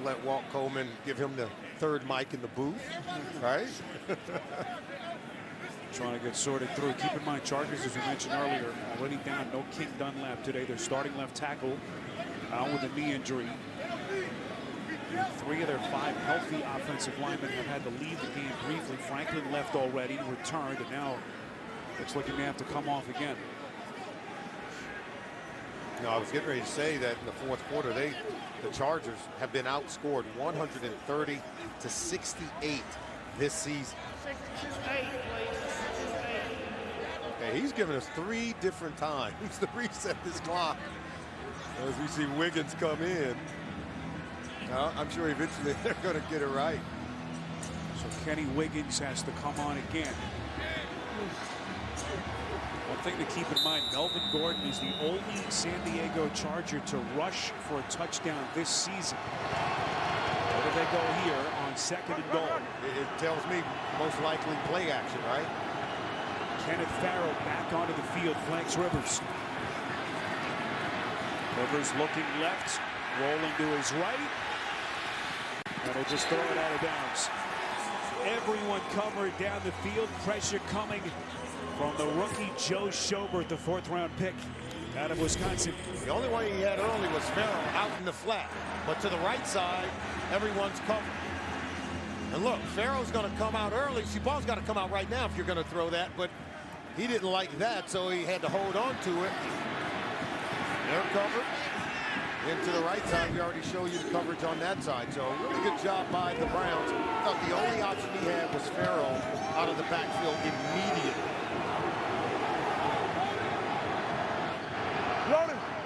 let Walt Coleman give him the third mic in the booth, right? Trying to get sorted through. Keep in mind, Chargers, as we mentioned earlier, already down. No King Dunlap today. Their starting left tackle out with a knee injury. And 3 of their 5 healthy offensive linemen have had to leave the game briefly. Franklin left already, returned, and now looks like he may have to come off again. No, I was getting ready to say that in the fourth quarter, the Chargers have been outscored 130 to 68 this season. Okay, he's given us 3 different times to reset this clock as we see Wiggins come in. I'm sure eventually they're going to get it right. So Kenny Wiggins has to come on again. One thing to keep in mind, Melvin Gordon is the only San Diego Charger to rush for a touchdown this season. Where do they go here on 2nd and goal? It tells me most likely play action, right? Kenneth Farrow back onto the field, flanks Rivers. Rivers looking left, rolling to his right. And he'll just throw it out of bounds. Everyone covered down the field. Pressure coming from the rookie Joe Schobert, the 4th-round pick out of Wisconsin. The only one he had early was Farrow out in the flat. But to the right side, everyone's covered. And look, Farrow's going to come out early. Ball's got to come out right now if you're going to throw that. But he didn't like that, so he had to hold on to it. They're covered. Into the right side, we already show you the coverage on that side. So really good job by the Browns. I thought the only option he had was Farrow out of the backfield immediately.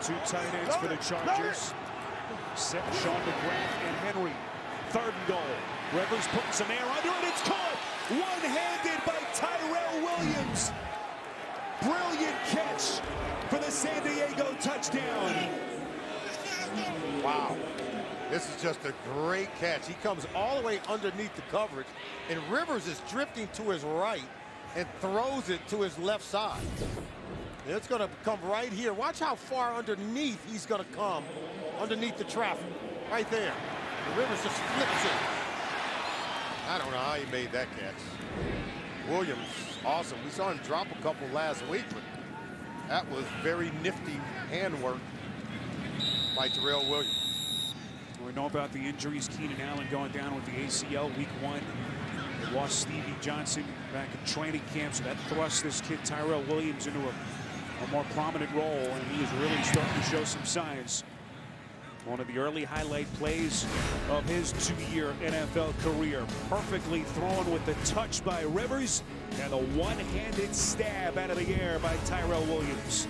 2 tight ends for the Chargers. Sean McGrath and Henry. 3rd and goal. Rivers putting some air under it. It's caught one-handed by Tyrell Williams. Brilliant catch for the San Diego touchdown. Wow. This is just a great catch. He comes all the way underneath the coverage, and Rivers is drifting to his right and throws it to his left side. It's going to come right here. Watch how far underneath he's going to come, underneath the traffic. Right there. And Rivers just flips it. I don't know how he made that catch. Williams, awesome. We saw him drop a couple last week, but that was very nifty handwork by Tyrell Williams. We know about the injuries. Keenan Allen going down with the ACL week 1. They lost Stevie Johnson back in training camp, so that thrust this kid Tyrell Williams into a more prominent role, and he is really starting to show some signs. One of the early highlight plays of his 2-year NFL career. Perfectly thrown with the touch by Rivers and a one-handed stab out of the air by Tyrell Williams.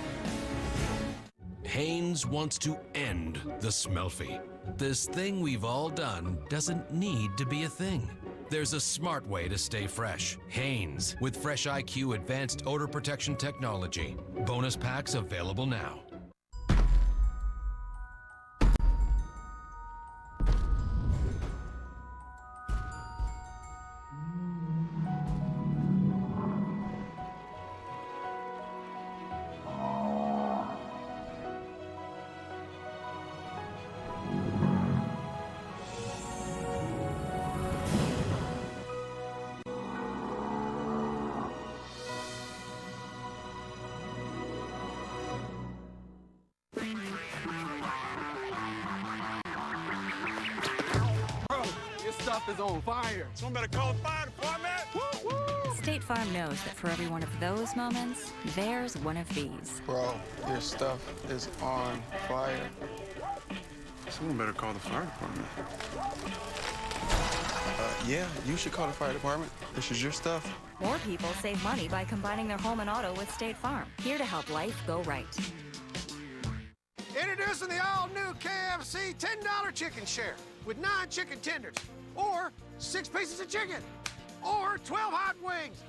Hanes wants to end the Smelfie. This thing we've all done doesn't need to be a thing. There's a smart way to stay fresh. Hanes with Fresh IQ advanced odor protection technology. Bonus packs available now. Is on fire. Someone better call the fire department. Woo-woo. State Farm knows that for every one of those moments, there's one of these. Bro, your stuff is on fire. Someone better call the fire department. Yeah, you should call the fire department. This is your stuff. More people save money by combining their home and auto with State Farm. Here to help life go right. Introducing the all-new KFC $10 chicken share with 9 chicken tenders, or 6 pieces of chicken, or 12 hot wings,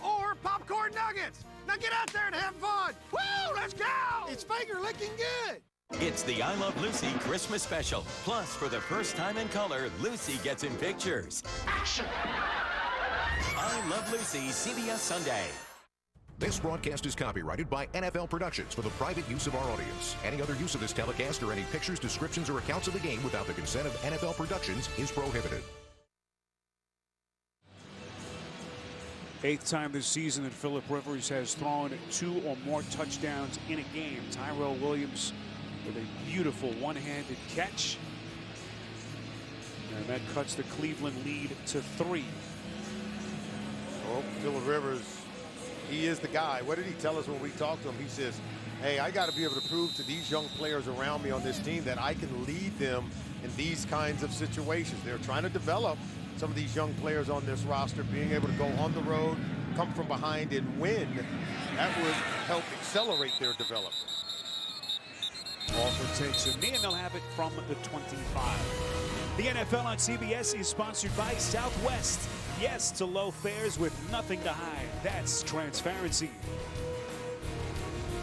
or popcorn nuggets. Now get out there and have fun. Woo, let's go! It's finger licking good. It's the I Love Lucy Christmas special. Plus, for the first time in color, Lucy gets in pictures. Action! I Love Lucy CBS Sunday. This broadcast is copyrighted by NFL Productions for the private use of our audience. Any other use of this telecast or any pictures, descriptions, or accounts of the game without the consent of NFL Productions is prohibited. 8th time this season that Phillip Rivers has thrown 2 or more touchdowns in a game. Tyrell Williams with a beautiful one-handed catch. And that cuts the Cleveland lead to 3. Oh, Phillip Rivers, he is the guy. What did he tell us when we talked to him? He says, hey, I got to be able to prove to these young players around me on this team that I can lead them in these kinds of situations. They're trying to develop some of these young players on this roster, being able to go on the road, come from behind and win. That would help accelerate their development. Walker takes a knee, and they'll have it from the 25. The NFL on CBS is sponsored by Southwest. Yes to low fares with nothing to hide. That's transparency.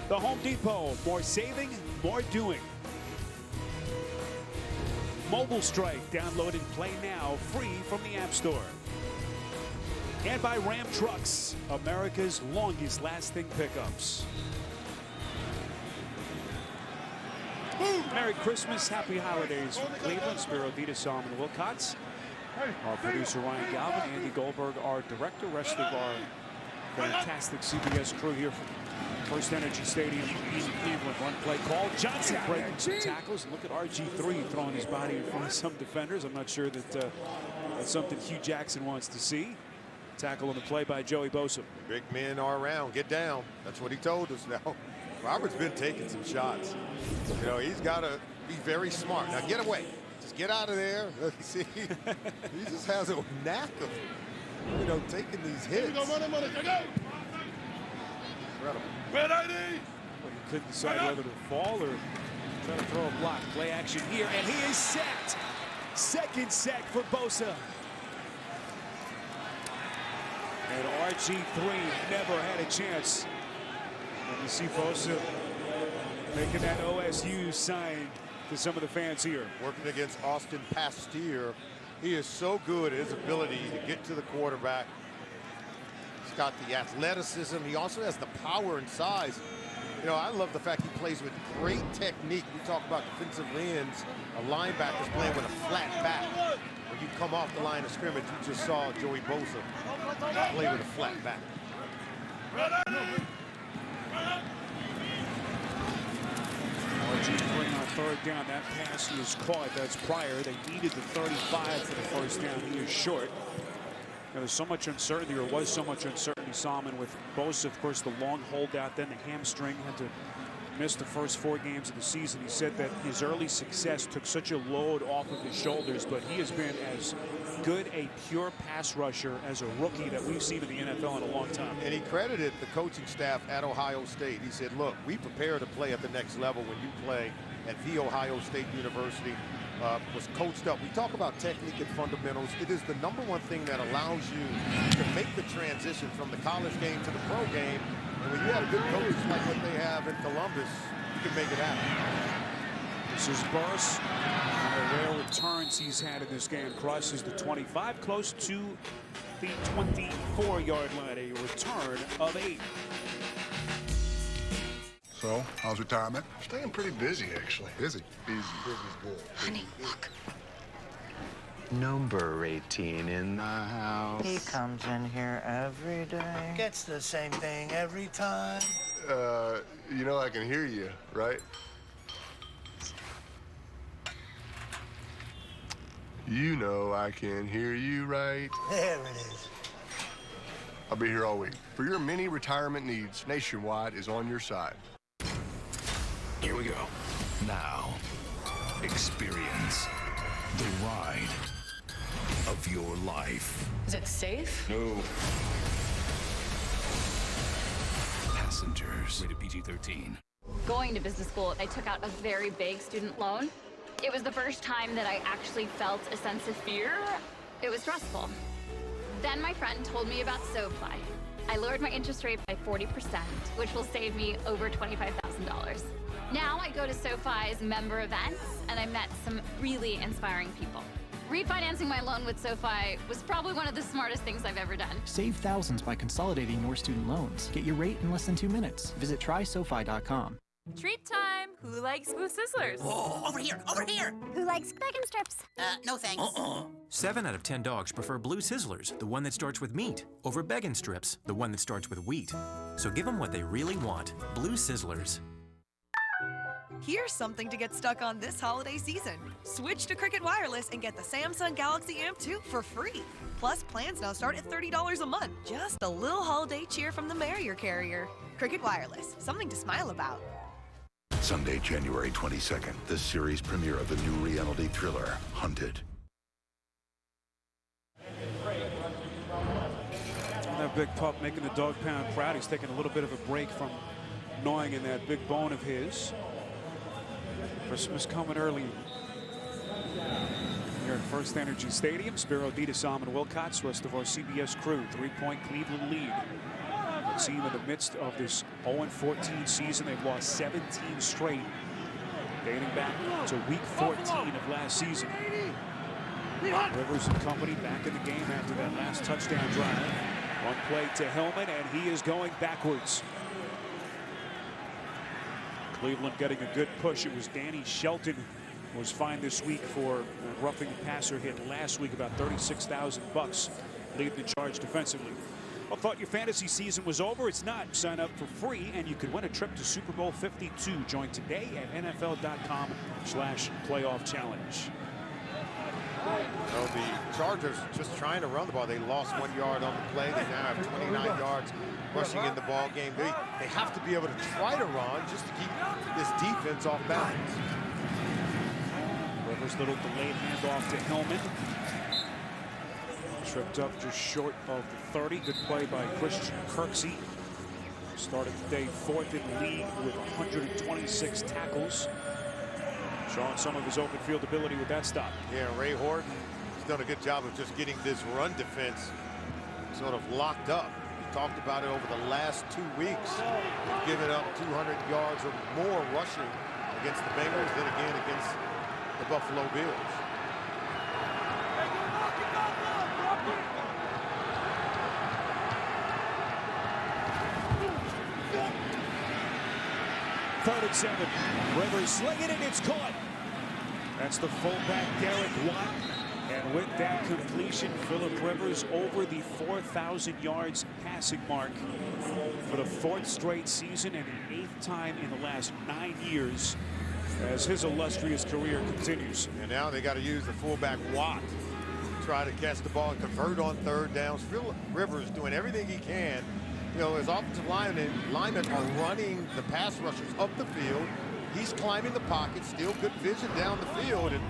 The Home Depot, more saving, more doing. Mobile Strike, download and play now, free from the App Store. And by Ram Trucks, America's longest lasting pickups. Merry Christmas, happy holidays from Cleveland. Spiro Vita, Solomon Wilcots. Our producer Ryan Galvin, Andy Goldberg, our director, rest of our fantastic CBS crew here from First Energy Stadium in Cleveland. Run play call. Johnson breaking some tackles. Look at RG3 throwing his body in front of some defenders. I'm not sure that that's something Hugh Jackson wants to see. Tackle on the play by Joey Bosa. Big men are around. Get down. That's what he told us now. Robert's been taking some shots. You know, he's got to be very smart. Now get away. Just get out of there. See, he just has a knack of, you know, taking these hits. Incredible. Red ID. Well, he couldn't decide whether to fall or try to throw a block. Play action here, and he is sacked. Second sack for Bosa. And RG3 never had a chance. And you see Bosa making that OSU sign to some of the fans here. Working against Austin Pasteur. He is so good at his ability to get to the quarterback. He's got the athleticism. He also has the power and size. You know, I love the fact he plays with great technique. We talk about defensive ends, a linebacker's playing with a flat back. When you come off the line of scrimmage, you just saw Joey Bosa play with a flat back. RG3 on third down. That pass was caught. That's prior. They needed the 35 for the first down. He is short. Now, there's so much uncertainty, or was so much uncertainty, Solomon, with Bosa, of course, the long holdout, then the hamstring, had to miss the first 4 games of the season. He said that his early success took such a load off of his shoulders, but he has been as good a pure pass rusher as a rookie that we've seen in the NFL in a long time. And he credited the coaching staff at Ohio State. He said, look, we prepare to play at the next level when you play at The Ohio State University. Was coached up. We talk about technique and fundamentals. It is the #1 thing that allows you to make the transition from the college game to the pro game. And when you have good coaches like what they have in Columbus, you can make it happen. This is Burris. One of the rare returns he's had in this game. Crosses the 25, close to the 24-yard line. A return of 8. So, how's retirement? Staying pretty busy, actually. Busy? Busy's good. Honey, look. Number 18 in the house. He comes in here every day. Gets the same thing every time. You know I can hear you, right? You know I can hear you, right? There it is. I'll be here all week. For your many retirement needs, Nationwide is on your side. Here we go. Now, experience the ride of your life. Is it safe? No. Passengers. Rated PG-13. Going to business school, I took out a very big student loan. It was the first time that I actually felt a sense of fear. It was stressful. Then my friend told me about SoFi. I lowered my interest rate by 40%, which will save me over $25,000. Now I go to SoFi's member events, and I met some really inspiring people. Refinancing my loan with SoFi was probably one of the smartest things I've ever done. Save thousands by consolidating your student loans. Get your rate in less than 2 minutes. Visit trysofi.com. Treat time! Who likes Blue Sizzlers? Oh, over here, over here! Who likes bacon strips? No thanks. 7 out of 10 dogs prefer Blue Sizzlers, the one that starts with meat, over Beggin' Strips, the one that starts with wheat. So give them what they really want. Blue Sizzlers. Here's something to get stuck on this holiday season. Switch to Cricket Wireless and get the Samsung Galaxy Amp 2 for free. Plus, plans now start at $30 a month. Just a little holiday cheer from the merrier carrier. Cricket Wireless, something to smile about. Sunday, January 22nd, the series premiere of the new reality thriller, Hunted. That big pup making the dog pound proud. He's taking a little bit of a break from gnawing in that big bone of his. Christmas coming early here at First Energy Stadium. Spiro, Dita, Salmon, Wilcox, rest of our CBS crew. 3-point Cleveland lead. The team in the midst of this 0-14 season. They've lost 17 straight, dating back to week 14 of last season. Rivers and company back in the game after that last touchdown drive. One play to Hillman, and he is going backwards. Cleveland getting a good push. It was Danny Shelton who was fined this week for roughing the passer hit last week, about $36,000, leading the charge defensively. Well, thought your fantasy season was over? It's not. Sign up for free, and you could win a trip to Super Bowl 52. Join today at NFL.com/playoff challenge. Well, the Chargers just trying to run the ball. They lost 1 yard on the play. They now have 29 yards rushing in the ball game. They have to be able to try to run just to keep this defense off balance. Rivers' little delayed handoff to Hillman. Tripped up just short of the 30. Good play by Christian Kirksey. Started the day 4th in the league with 126 tackles. Showing some of his open field ability with that stop. Yeah, Ray Horton has done a good job of just getting this run defense sort of locked up. We talked about it over the last 2 weeks. They've given up 200 yards or more rushing against the Bengals, then again against the Buffalo Bills. Third and 7. Rivers slinging it, it's caught. That's the fullback Derek Watt. And with that completion, Phillip Rivers over the 4,000 yards passing mark for the 4th straight season and the 8th time in the last 9 years as his illustrious career continues. And now they got to use the fullback Watt to try to catch the ball and convert on third downs. Phillip Rivers doing everything he can. You know, his offensive linemen are running the pass rushers up the field. He's climbing the pocket, still good vision down the field, and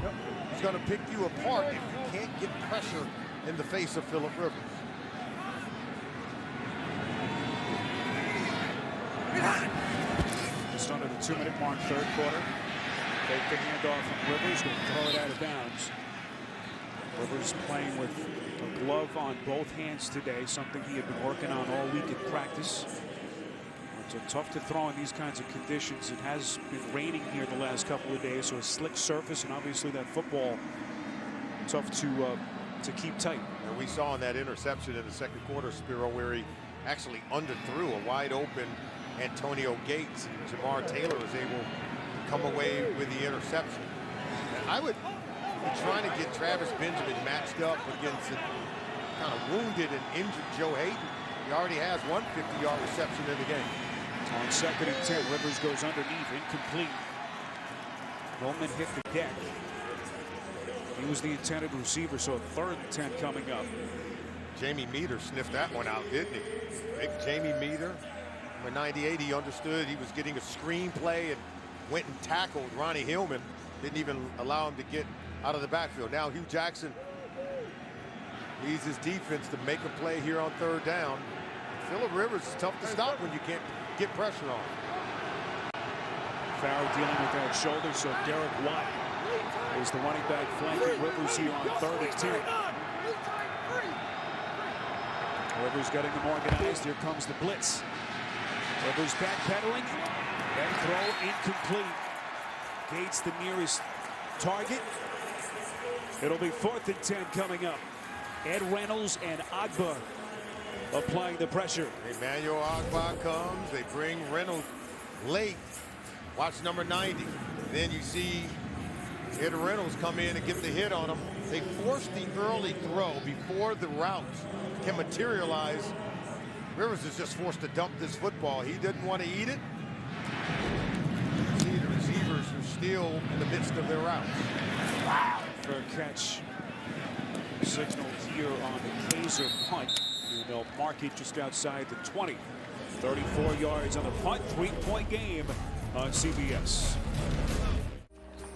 he's going to pick you apart if you can't get pressure in the face of Phillip Rivers. Just under the 2-minute mark, third quarter. Take the handoff from Rivers, will throw it out of bounds. Rivers playing with a glove on both hands today, something he had been working on all week in practice. So tough to throw in these kinds of conditions. It has been raining here the last couple of days, so a slick surface, and obviously that football tough to keep tight. And we saw in that interception in the second quarter, Spiro, where he actually underthrew a wide open Antonio Gates, and Jamar Taylor was able to come away with the interception. And I would be trying to get Travis Benjamin matched up against a kind of wounded and injured Joe Hayden. He already has one 50-yard reception in the game. On 2nd and 10, Rivers goes underneath, incomplete. Roman hit the deck. He was the intended receiver, so a 3rd and 10 coming up. Jamie Meter sniffed that one out, didn't he? Big Jamie Meter. Number 98, he understood he was getting a screen play and went and tackled Ronnie Hillman. Didn't even allow him to get out of the backfield. Now Hugh Jackson leads his defense to make a play here on 3rd down. Phillip Rivers is tough to stop when you can't get pressure on. Farrow dealing with that shoulder, so Derek Watt is the running back flanking Rivers here on 3rd and 10. Rivers getting them organized. Here comes the blitz. Rivers backpedaling and throw incomplete. Gates the nearest target. It'll be 4th and 10 coming up. Ed Reynolds and Agba applying the pressure. Emmanuel Agba comes. They bring Reynolds late. Watch number 90. Then you see Ed Reynolds come in and get the hit on him. They force the early throw before the route can materialize. Rivers is just forced to dump this football. He didn't want to eat it. See, the receivers are still in the midst of their routes. Wow. For a catch. Signal here on the Kaiser punt. And they'll mark it just outside the 20. 34 yards on the punt. 3-point game on CBS.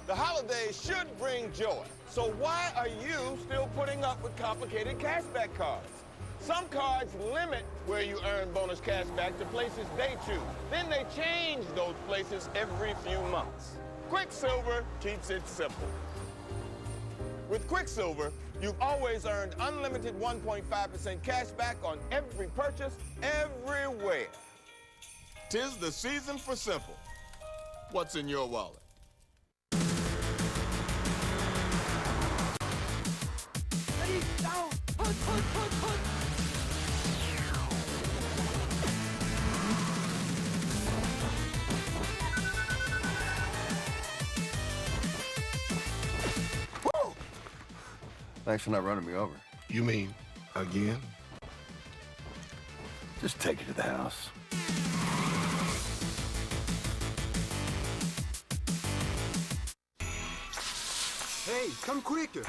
The holidays should bring joy. So why are you still putting up with complicated cashback cards? Some cards limit where you earn bonus cashback to places they choose. Then they change those places every few months. Quicksilver keeps it simple. With Quicksilver, you've always earned unlimited 1.5% cashback on every purchase, everywhere. 'Tis the season for simple. What's in your wallet? Ready, down, punt. Thanks for not running me over. You mean again? Just take it to the house. Hey, come quicker.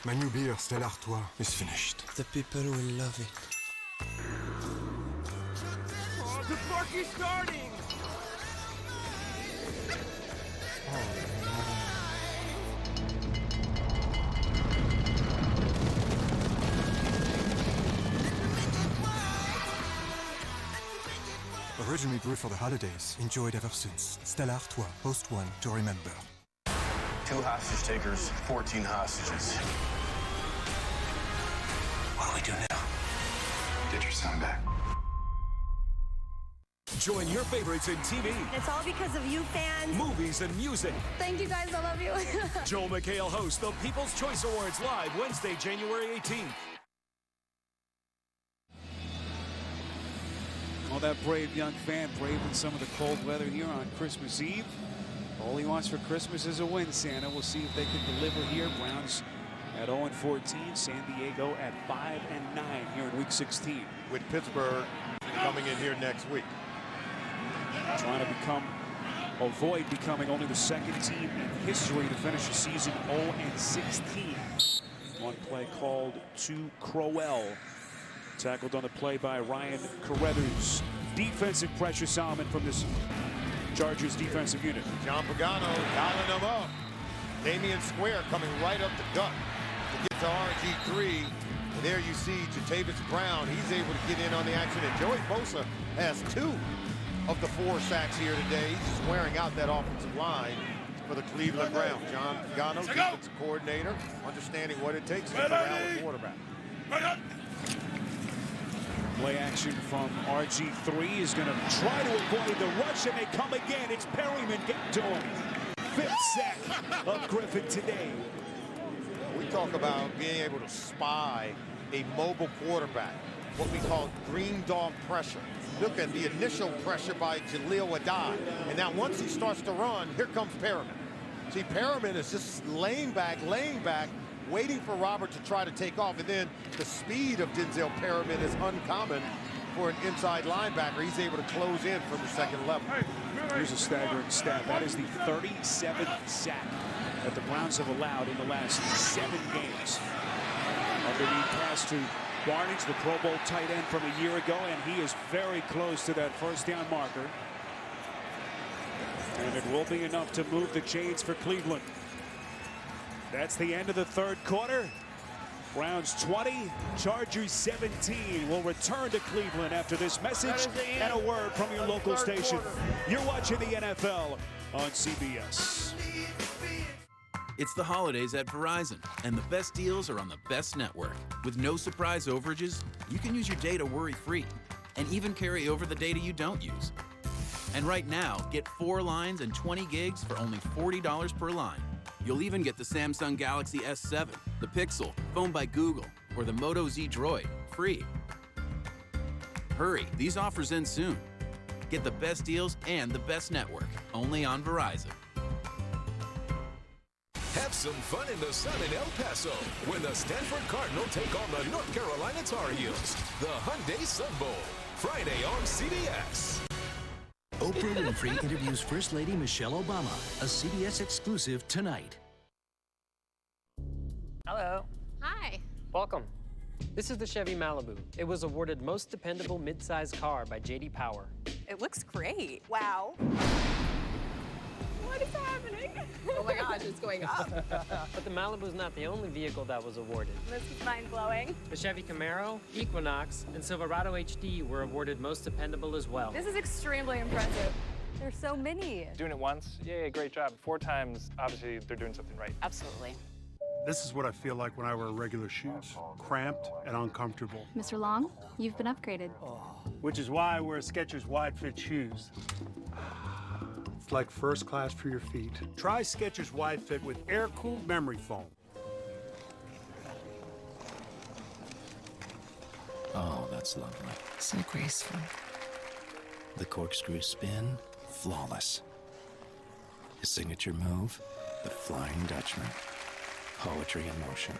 My new beer, Stella Artois, is finished. The people will love it. Oh, the party's starting. Originally brewed for the holidays, enjoyed ever since. Stella Artois, host one to remember. 2 hostage takers, 14 hostages. What do we do now? Get your son back. Join your favorites in TV, It's all because of you fans. movies, and music. Thank you guys, I love you. Joel McHale hosts the People's Choice Awards live Wednesday, January 18th. Well, that brave young fan braving some of the cold weather here on Christmas Eve. All he wants for Christmas is a win, Santa. We'll see if they can deliver here. Browns at 0-14. San Diego at 5-9 here in Week 16. With Pittsburgh coming in here next week. Trying to avoid becoming only the second team in history to finish the season 0-16. One play called to Crowell. Tackled on the play by Ryan Carruthers. Defensive pressure, Solomon, from this Chargers defensive unit. John Pagano dialing them up. Damian Square coming right up the gut to get to RG3. And there you see Jatavis Brown. He's able to get in on the action. And Joey Bosa has 2 of the 4 sacks here today. He's just wearing out that offensive line for the Cleveland Browns. John Pagano, defensive coordinator, understanding what it takes to corral a quarterback. Play action from RG3 is going to try to avoid the rush, and they come again. It's Perryman getting to him. 5th sack of Griffin today. We talk about being able to spy a mobile quarterback, what we call green dog pressure. Look at the initial pressure by Jaleel Adad. And now once he starts to run, here comes Perryman. See, Perryman is just laying back, waiting for Robert to try to take off. And then the speed of Denzel Perryman is uncommon for an inside linebacker. He's able to close in from the second level. Here's a staggering stat. That is the 37th sack that the Browns have allowed in the last 7 games. Underneath pass to Barnidge, the Pro Bowl tight end from a year ago, and he is very close to that first down marker. And it will be enough to move the chains for Cleveland. That's the end of the 3rd quarter. Browns 20, Chargers 17. Will return to Cleveland after this message and a word from your local station. You're watching the NFL on CBS. It's the holidays at Verizon, and the best deals are on the best network. With no surprise overages, you can use your data worry-free and even carry over the data you don't use. And right now, get 4 lines and 20 gigs for only $40 per line. You'll even get the Samsung Galaxy S7, the Pixel, phone by Google, or the Moto Z Droid, free. Hurry, these offers end soon. Get the best deals and the best network, only on Verizon. Have some fun in the sun in El Paso when the Stanford Cardinal take on the North Carolina Tar Heels. The Hyundai Sun Bowl, Friday on CBS. Oprah Winfrey interviews First Lady Michelle Obama, a CBS exclusive tonight. Hello. Hi. Welcome. This is the Chevy Malibu. It was awarded Most Dependable Midsize Car by J.D. Power. It looks great. Wow. What is happening? Oh my gosh, it's going up. But the Malibu's not the only vehicle that was awarded. This is mind-blowing. The Chevy Camaro, Equinox, and Silverado HD were awarded Most Dependable as well. This is extremely impressive. There's so many. Doing it once, yeah, great job. 4 times, obviously they're doing something right. Absolutely. This is what I feel like when I wear regular shoes. Cramped and uncomfortable. Mr. Long, you've been upgraded. Which is why I wear Skechers wide fit shoes. It's like first class for your feet. Try Skechers wide fit with air-cooled memory foam. Oh, that's lovely. So graceful. The corkscrew spin, flawless. His signature move, the Flying Dutchman. Poetry in motion.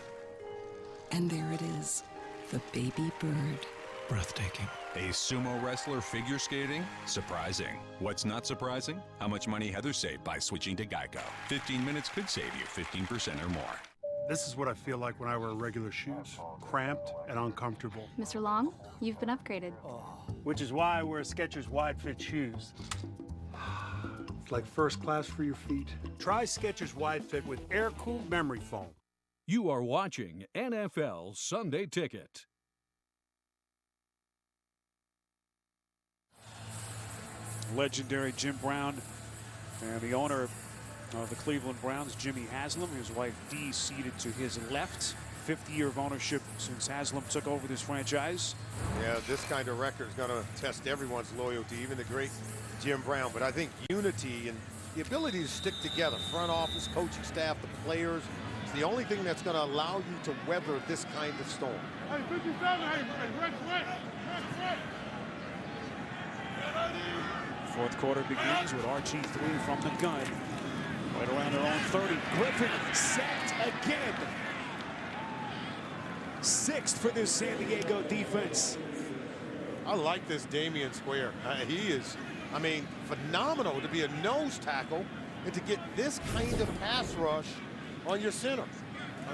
And there it is, the baby bird. Breathtaking. A sumo wrestler figure skating? Surprising. What's not surprising? How much money Heather saved by switching to Geico. 15 minutes could save you 15% or more. This is what I feel like when I wear regular shoes. Cramped and uncomfortable. Mr. Long, you've been upgraded. Which is why I wear Skechers wide fit shoes. It's like first class for your feet. Try Skechers wide fit with air-cooled memory foam. You are watching NFL Sunday Ticket. Legendary Jim Brown and the owner of the Cleveland Browns, Jimmy Haslam, his wife Dee, seated to his left. 50 year of ownership since Haslam took over this franchise. Yeah, this kind of record is going to test everyone's loyalty, even the great Jim Brown. But I think unity and the ability to stick together, front office, coaching staff, the players, is the only thing that's going to allow you to weather this kind of storm. Hey, 57, hey, red. Fourth quarter begins with RG3 from the gun. Right around their own 30. Griffin sacked again. 6th for this San Diego defense. I like this Damian Square. He is, I mean, phenomenal to be a nose tackle and to get this kind of pass rush on your center,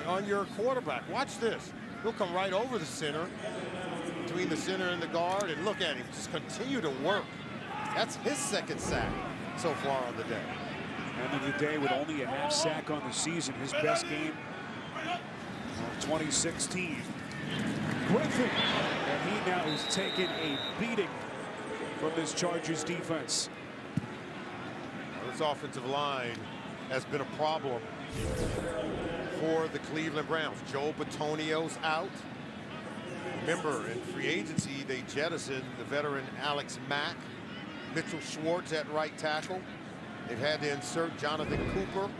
on your quarterback. Watch this. He'll come right over the center, between the center and the guard, and look at him just continue to work. That's his 2nd sack so far on the day. End of the day with only a half sack on the season. His best game of 2016. Griffin, and he now has taken a beating from this Chargers defense. This offensive line has been a problem for the Cleveland Browns. Joe Bitonio's out. Remember, in free agency, they jettisoned the veteran Alex Mack. Mitchell Schwartz at right tackle. They've had to insert Jonathan Cooper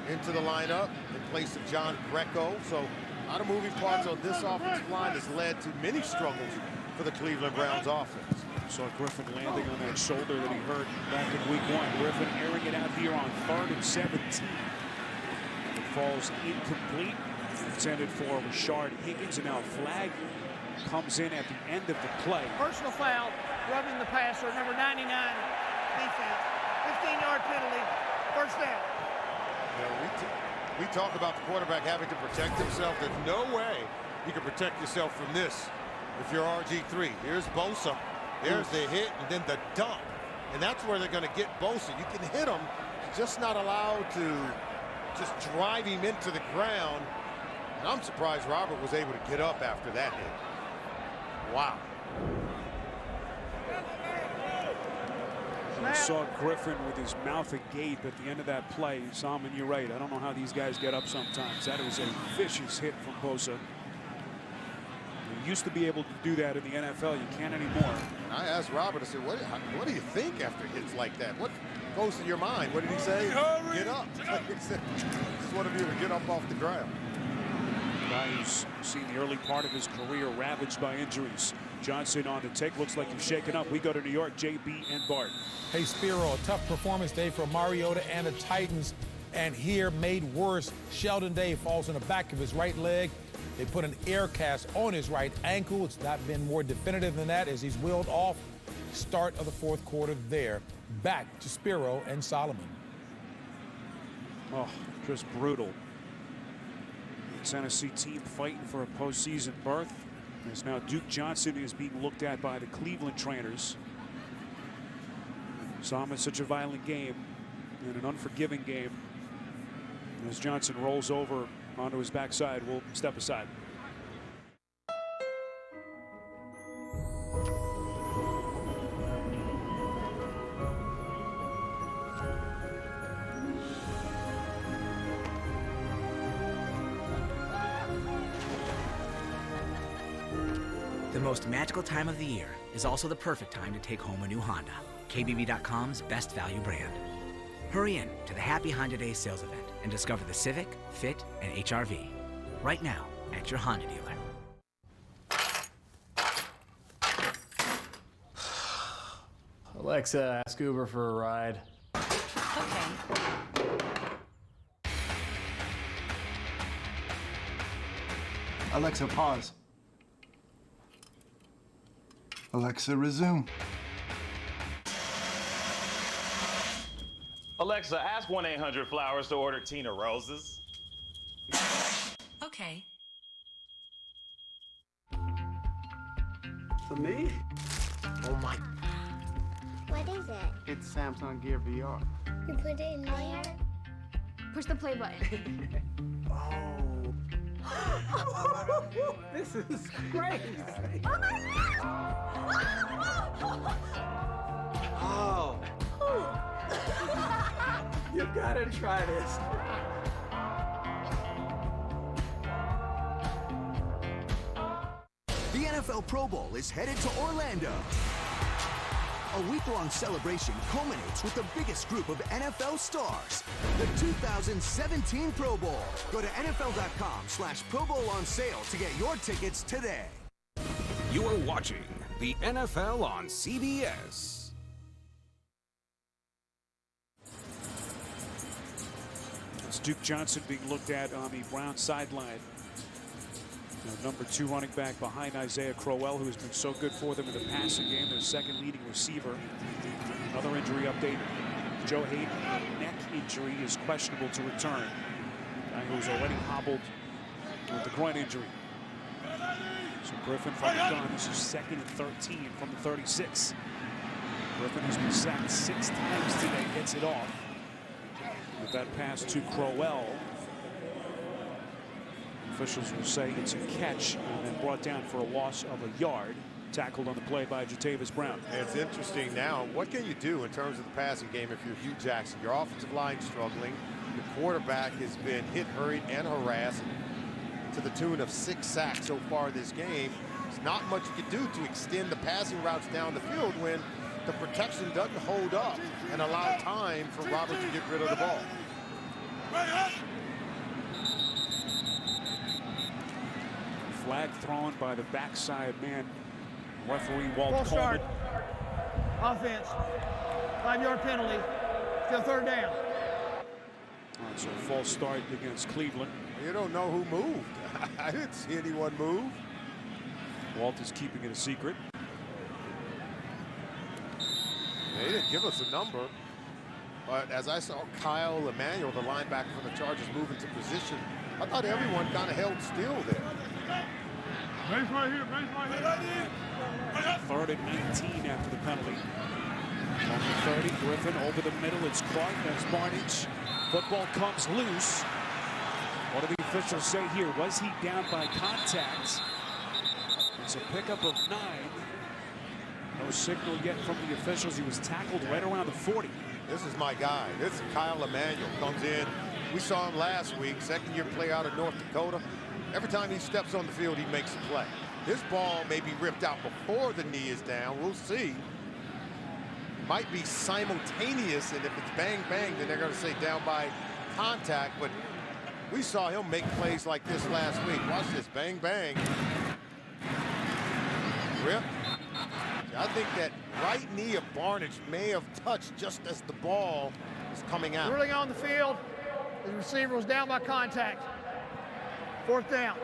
into the lineup in place of John Greco. So a lot of moving parts on this offensive line has led to many struggles for the Cleveland Browns offense. Saw Griffin landing on that shoulder that he hurt back in week 1. Griffin airing it out here on 3rd and 17. It falls incomplete. Intended for Rashard Higgins, and now a flag comes in at the end of the play. Personal foul, rubbing the passer, number 99, defense. 15-yard penalty, first down. You know, we talk about the quarterback having to protect himself. There's no way you can protect yourself from this if you're RG3. Here's Bosa. There's the hit and then the dump. And that's where they're going to get Bosa. You can hit him, just not allowed to just drive him into the ground. And I'm surprised Robert was able to get up after that hit. Wow. You saw Griffin with his mouth agape at the end of that play. Salman, you're right. I don't know how these guys get up sometimes. That was a vicious hit from Bosa. You used to be able to do that in the NFL. You can't anymore. I asked Robert, I said, what do you think after hits like that? What goes to your mind? What did he say? Get up. just one of you to get up off the ground. Guy who's seen the early part of his career ravaged by injuries. Johnson on the take. Looks like he's shaken up. We go to New York. JB and Bart. Hey, Spiro, a tough performance day for Mariota and the Titans. And here, made worse, Sheldon Day falls on the back of his right leg. They put an air cast on his right ankle. It's not been more definitive than that as he's wheeled off. Start of the fourth quarter there. Back to Spiro and Solomon. Oh, just brutal. The Tennessee team fighting for a postseason berth. As now Duke Johnson is being looked at by the Cleveland trainers. Saw him in such a violent game, in an unforgiving game. As Johnson rolls over onto his backside, we'll step aside. The most magical time of the year is also the perfect time to take home a new Honda, KBB.com's best value brand. Hurry in to the Happy Honda Days sales event and discover the Civic, Fit, and HR-V right now at your Honda dealer. Alexa, ask Uber for a ride. Alexa, pause. Alexa, resume. Alexa, ask 1-800-Flowers to order Tina Roses. Okay. For me? Oh my. What is it? It's Samsung Gear VR. You put it in there? Push the play button. This is crazy. Oh. You gotta try this. The NFL Pro Bowl is headed to Orlando. A week-long celebration culminates with the biggest group of NFL stars, the 2017 Pro Bowl. Go to NFL.com/Pro Bowl on sale to get your tickets today. You're watching the NFL on CBS. It's Duke Johnson being looked at on the Browns sideline. Number 2 running back behind Isaiah Crowell, who has been so good for them in the passing game, their second leading receiver. Another injury update. Joe Hayden, a neck injury, is questionable to return. Guy who was already hobbled with the groin injury. So Griffin from the gun. This is 2nd and 13 from the 36. Griffin has been sacked 6 times today, gets it off. With that pass to Crowell. Officials will say it's a catch and then brought down for a loss of a yard. Tackled on the play by Jatavis Brown. It's interesting now. What can you do in terms of the passing game if you're Hugh Jackson? Your offensive line struggling. The quarterback has been hit, hurried, and harassed to the tune of 6 sacks so far this game. There's not much you can do to extend the passing routes down the field when the protection doesn't hold up and allow time for Robert to get rid of the ball. Flag thrown by the backside man. Referee Walt Full Coleman. start. Offense. 5-yard penalty. Still 3rd down. So false start against Cleveland. You don't know who moved. I didn't see anyone move. Walt is keeping it a secret. They didn't give us a number. But as I saw Kyle Emanuel, the linebacker for the Chargers, move into position, I thought everyone kind of held still there. Base right here, base right here. 3rd and 19 after the penalty. On the 30, Griffin over the middle. It's caught. That's Barnidge. Football comes loose. What do the officials say here? Was he down by contact? It's a pickup of 9. No signal yet from the officials. He was tackled right around the 40. This is my guy. This is Kyle Emanuel. Comes in. We saw him last week, 2nd-year player out of North Dakota. Every time he steps on the field, he makes a play. This ball may be ripped out before the knee is down. We'll see. Might be simultaneous, and if it's bang, bang, then they're going to say down by contact. But We saw him make plays like this last week. Watch this, bang, bang. Rip. I think that right knee of Barnidge may have touched just as the ball is coming out. Ruling on the field, the receiver was down by contact. 4th down.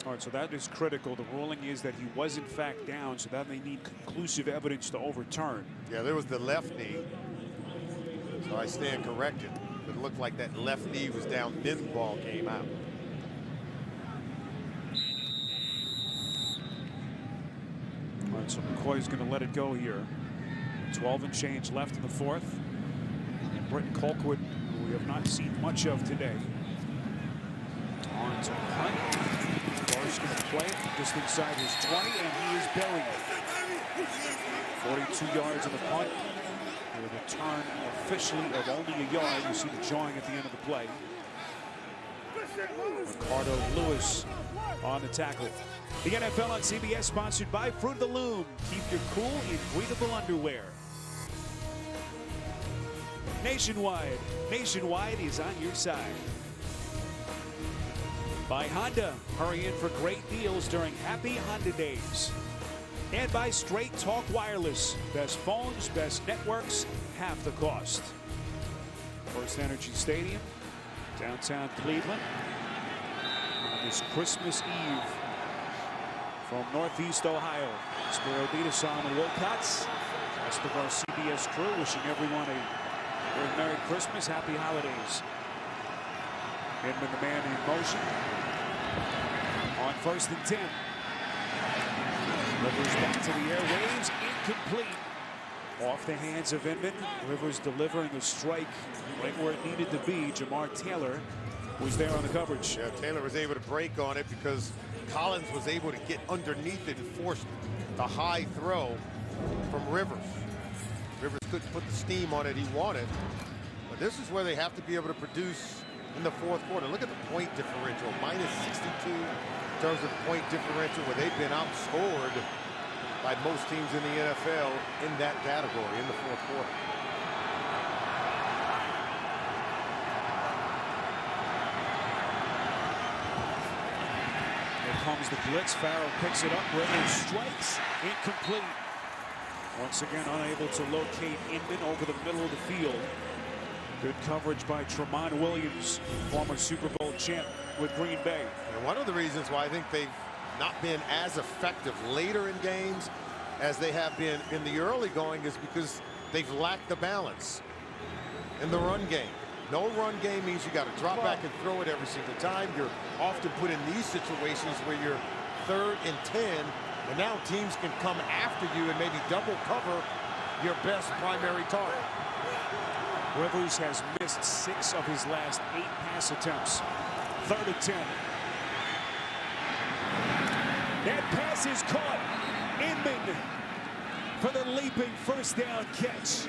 All right, so that is critical. The ruling is that he was in fact down, so that they need conclusive evidence to overturn. Yeah, there was the left knee. So I stand corrected. It looked like that left knee was down, then the ball came out. All right, so McCoy's going to let it go here. 12 and change left in the 4th. And Britton Colquitt, who we have not seen much of today. On to punt. Barr's going to play it just inside his 20, and he is buried. 42 yards on the punt. With a return officially of only a yard. You see the jawing at the end of the play. Ricardo Lewis on the tackle. The NFL on CBS, sponsored by Fruit of the Loom. Keep your cool in breathable underwear. Nationwide. Nationwide is on your side. By Honda. Hurry in for great deals during Happy Honda Days. And by Straight Talk Wireless. Best phones, best networks, half the cost. First Energy Stadium, downtown Cleveland. On this Christmas Eve from Northeast Ohio. Spiro Dita, Solomon Wilcox. Rest of our CBS crew wishing everyone a very Merry Christmas, Happy Holidays. Inman, the man in motion. On 1st and 10. Rivers back to the airwaves, incomplete. Off the hands of Inman. Rivers delivering a strike right where it needed to be. Jamar Taylor was there on the coverage. Yeah, Taylor was able to break on it because Collins was able to get underneath it and force the high throw from Rivers. Rivers couldn't put the steam on it he wanted. But this is where they have to be able to produce in the 4th quarter. Look at the point differential, minus 62 in terms of point differential, where they've been outscored by most teams in the NFL in that category in the 4th quarter. Here comes the blitz. Farrow picks it up. Rivers strikes. Incomplete. Once again unable to locate Inman over the middle of the field. Good coverage by Tyrell Williams, former Super Bowl champ with Green Bay. And one of the reasons why I think they've not been as effective later in games as they have been in the early going is because they've lacked the balance in the run game. No run game means you got to drop back and throw it every single time. You're often put in these situations where you're 3rd and 10, and now teams can come after you and maybe double cover your best primary target. Rivers has missed 6 of his last 8 pass attempts. 3rd and 10. That pass is caught. Inman for the leaping 1st down catch.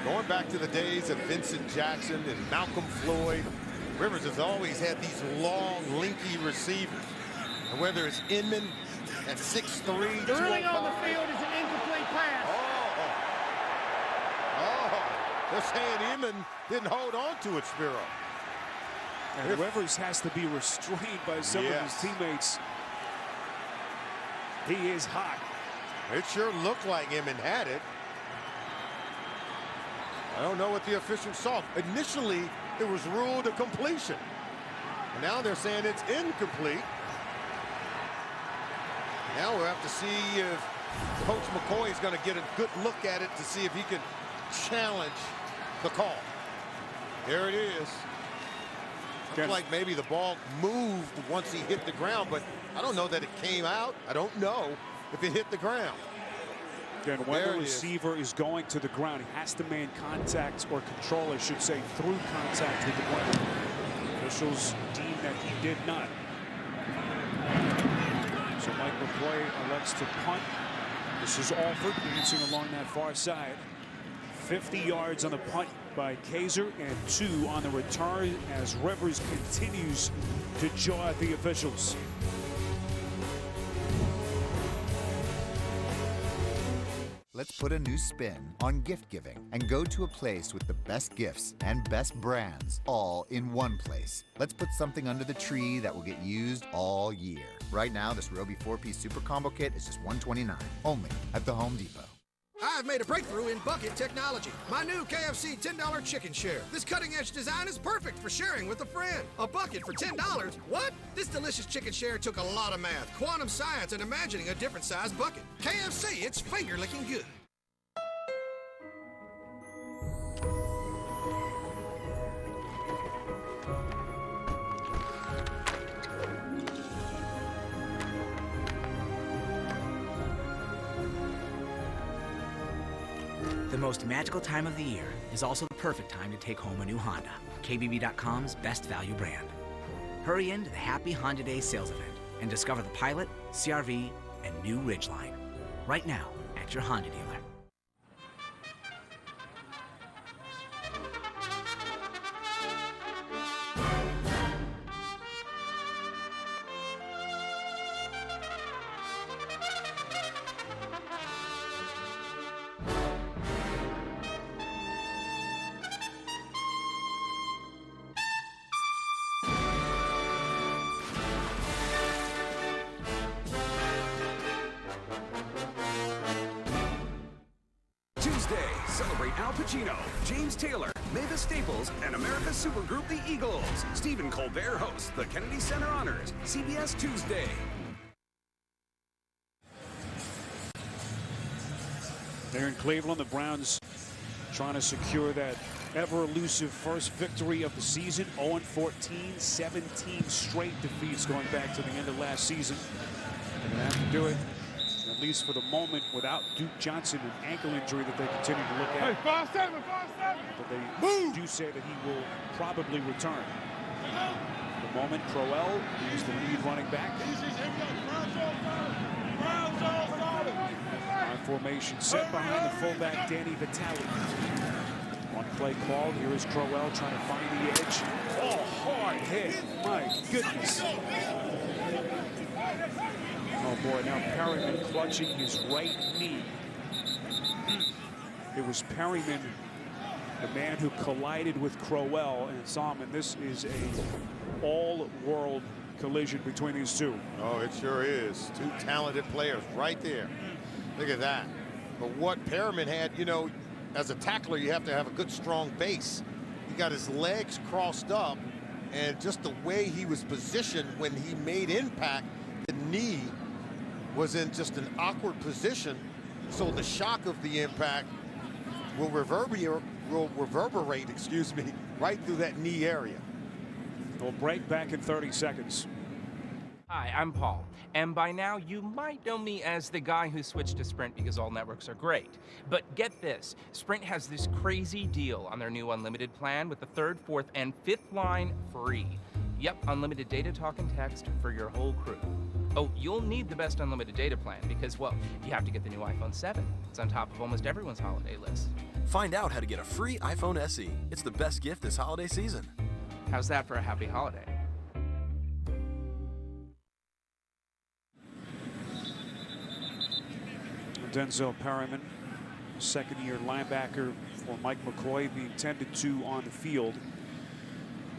Going back to the days of Vincent Jackson and Malcolm Floyd, Rivers has always had these long, linky receivers. And whether it's Inman at 6'3", The ruling on the field is an incomplete pass. They're saying Inman didn't hold on to it, Spiro. And Rivers has to be restrained by some of his teammates. He is hot. It sure looked like Inman had it. I don't know what the officials saw. Initially, it was ruled a completion. And now they're saying it's incomplete. Now we'll have to see if Coach McCoy is going to get a good look at it to see if he can challenge the call. There it is. Looks like maybe the ball moved once he hit the ground, but I don't know that it came out. I don't know if it hit the ground. Again, when the receiver is going to the ground, he has to man contact, or control, I should say, through contact with the ground. Officials deem that he did not. So Mike McCoy elects to punt. This is Alford dancing along that far side. 50 yards on the punt by Kaiser and 2 on the return as Rivers continues to jaw at the officials. Let's put a new spin on gift giving and go to a place with the best gifts and best brands all in one place. Let's put something under the tree that will get used all year. Right now, this Roby 4-piece Super Combo Kit is just $129, only at the Home Depot. I've made a breakthrough in bucket technology. My new KFC $10 chicken share. This cutting-edge design is perfect for sharing with a friend. A bucket for $10? What? This delicious chicken share took a lot of math, quantum science, and imagining a different size bucket. KFC, it's finger-licking good. The most magical time of the year is also the perfect time to take home a new Honda, KBB.com's best value brand. Hurry into the Happy Honda Day sales event and discover the Pilot, CR-V, and new Ridgeline right now at your Honda dealer. Celebrate Al Pacino, James Taylor, Mavis Staples, and America's supergroup the Eagles. Stephen Colbert hosts the Kennedy Center Honors, CBS Tuesday. There in Cleveland, the Browns trying to secure that ever-elusive first victory of the season. 0-14, 17 straight defeats going back to the end of last season. They're going to have to do it, at least for the moment, without Duke Johnson, an ankle injury that they continue to look at. Hey, 5-7. But they do say that he will probably return. For the moment, Crowell is the lead running back. Formation set behind the fullback Danny Vitale. One play called. Here is Crowell trying to find the edge. Oh, hard hit. My goodness. Oh boy, now Perryman clutching his right knee. It was Perryman, the man who collided with Crowell, and Solomon, this is a all-world collision between these two. Oh, it sure is. Two talented players right there. Look at that. But what Perryman had, you know, as a tackler, you have to have a good, strong base. He got his legs crossed up, and just the way he was positioned when he made impact, the knee was in just an awkward position. So the shock of the impact will reverberate, right through that knee area. We'll break back in 30 seconds. Hi, I'm Paul, and by now you might know me as the guy who switched to Sprint because all networks are great. But get this, Sprint has this crazy deal on their new unlimited plan with the 3rd, 4th, and 5th line free. Yep, unlimited data, talk, and text for your whole crew. Oh, you'll need the best unlimited data plan because, well, you have to get the new iPhone 7. It's on top of almost everyone's holiday list. Find out how to get a free iPhone SE. It's the best gift this holiday season. How's that for a happy holiday? Denzel Perryman, second-year linebacker for Mike McCoy, being tended to on the field.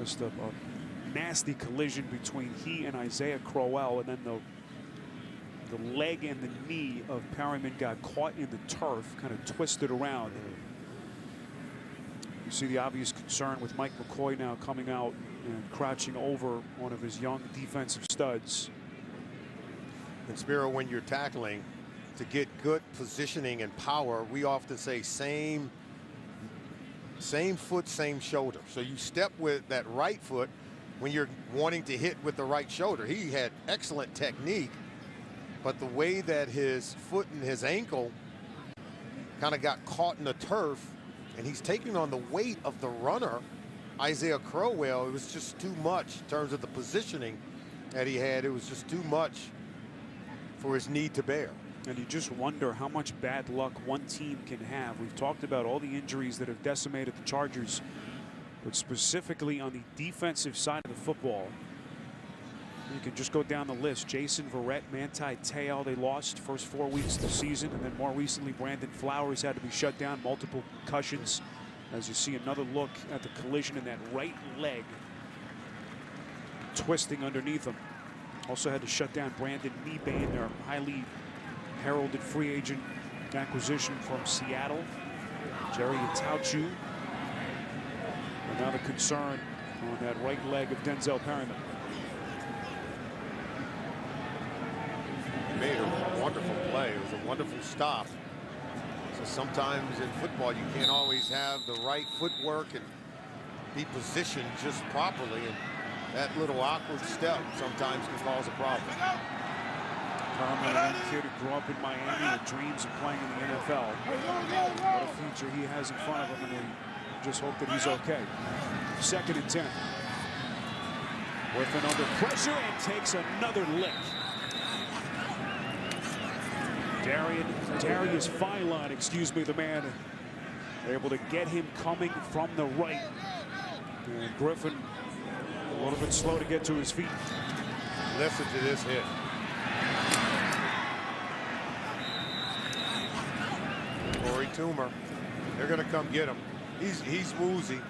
Just a nasty collision between he and Isaiah Crowell, and then the leg and the knee of Perryman got caught in the turf, kind of twisted around. You see the obvious concern with Mike McCoy now coming out and crouching over one of his young defensive studs. And Spiro, when you're tackling, to get good positioning and power, we often say same foot, same shoulder. So you step with that right foot when you're wanting to hit with the right shoulder. He had excellent technique, but the way that his foot and his ankle kind of got caught in the turf, and he's taking on the weight of the runner, Isaiah Crowell, it was just too much in terms of the positioning that he had. It was just too much for his knee to bear. And you just wonder how much bad luck one team can have. We've talked about all the injuries that have decimated the Chargers, but specifically on the defensive side of the football, You can just go down the list. Jason Verrett, Manti Te'o, they lost first 4 weeks of the season. And then more recently, Brandon Flowers had to be shut down, multiple concussions. As you see another look at the collision in that right leg, twisting underneath him. Also had to shut down Brandon Mebane, their highly heralded free agent acquisition from Seattle. Jerry Itauchu. And now the concern on that right leg of Denzel Perryman. Made a wonderful play. It was a wonderful stop. So sometimes in football you can't always have the right footwork and be positioned just properly, and that little awkward step sometimes can cause a problem. Perryman, a kid who grew up in Miami with dreams of playing in the NFL. What a future he has in front of him, and we just hope that he's okay. 2nd and 10. Griffin under pressure and takes another lick. Darius Philon, excuse me, the man able to get him coming from the right. And Griffin a little bit slow to get to his feet. Listen to this hit. Corey Toomer, they're going to come get him. He's woozy.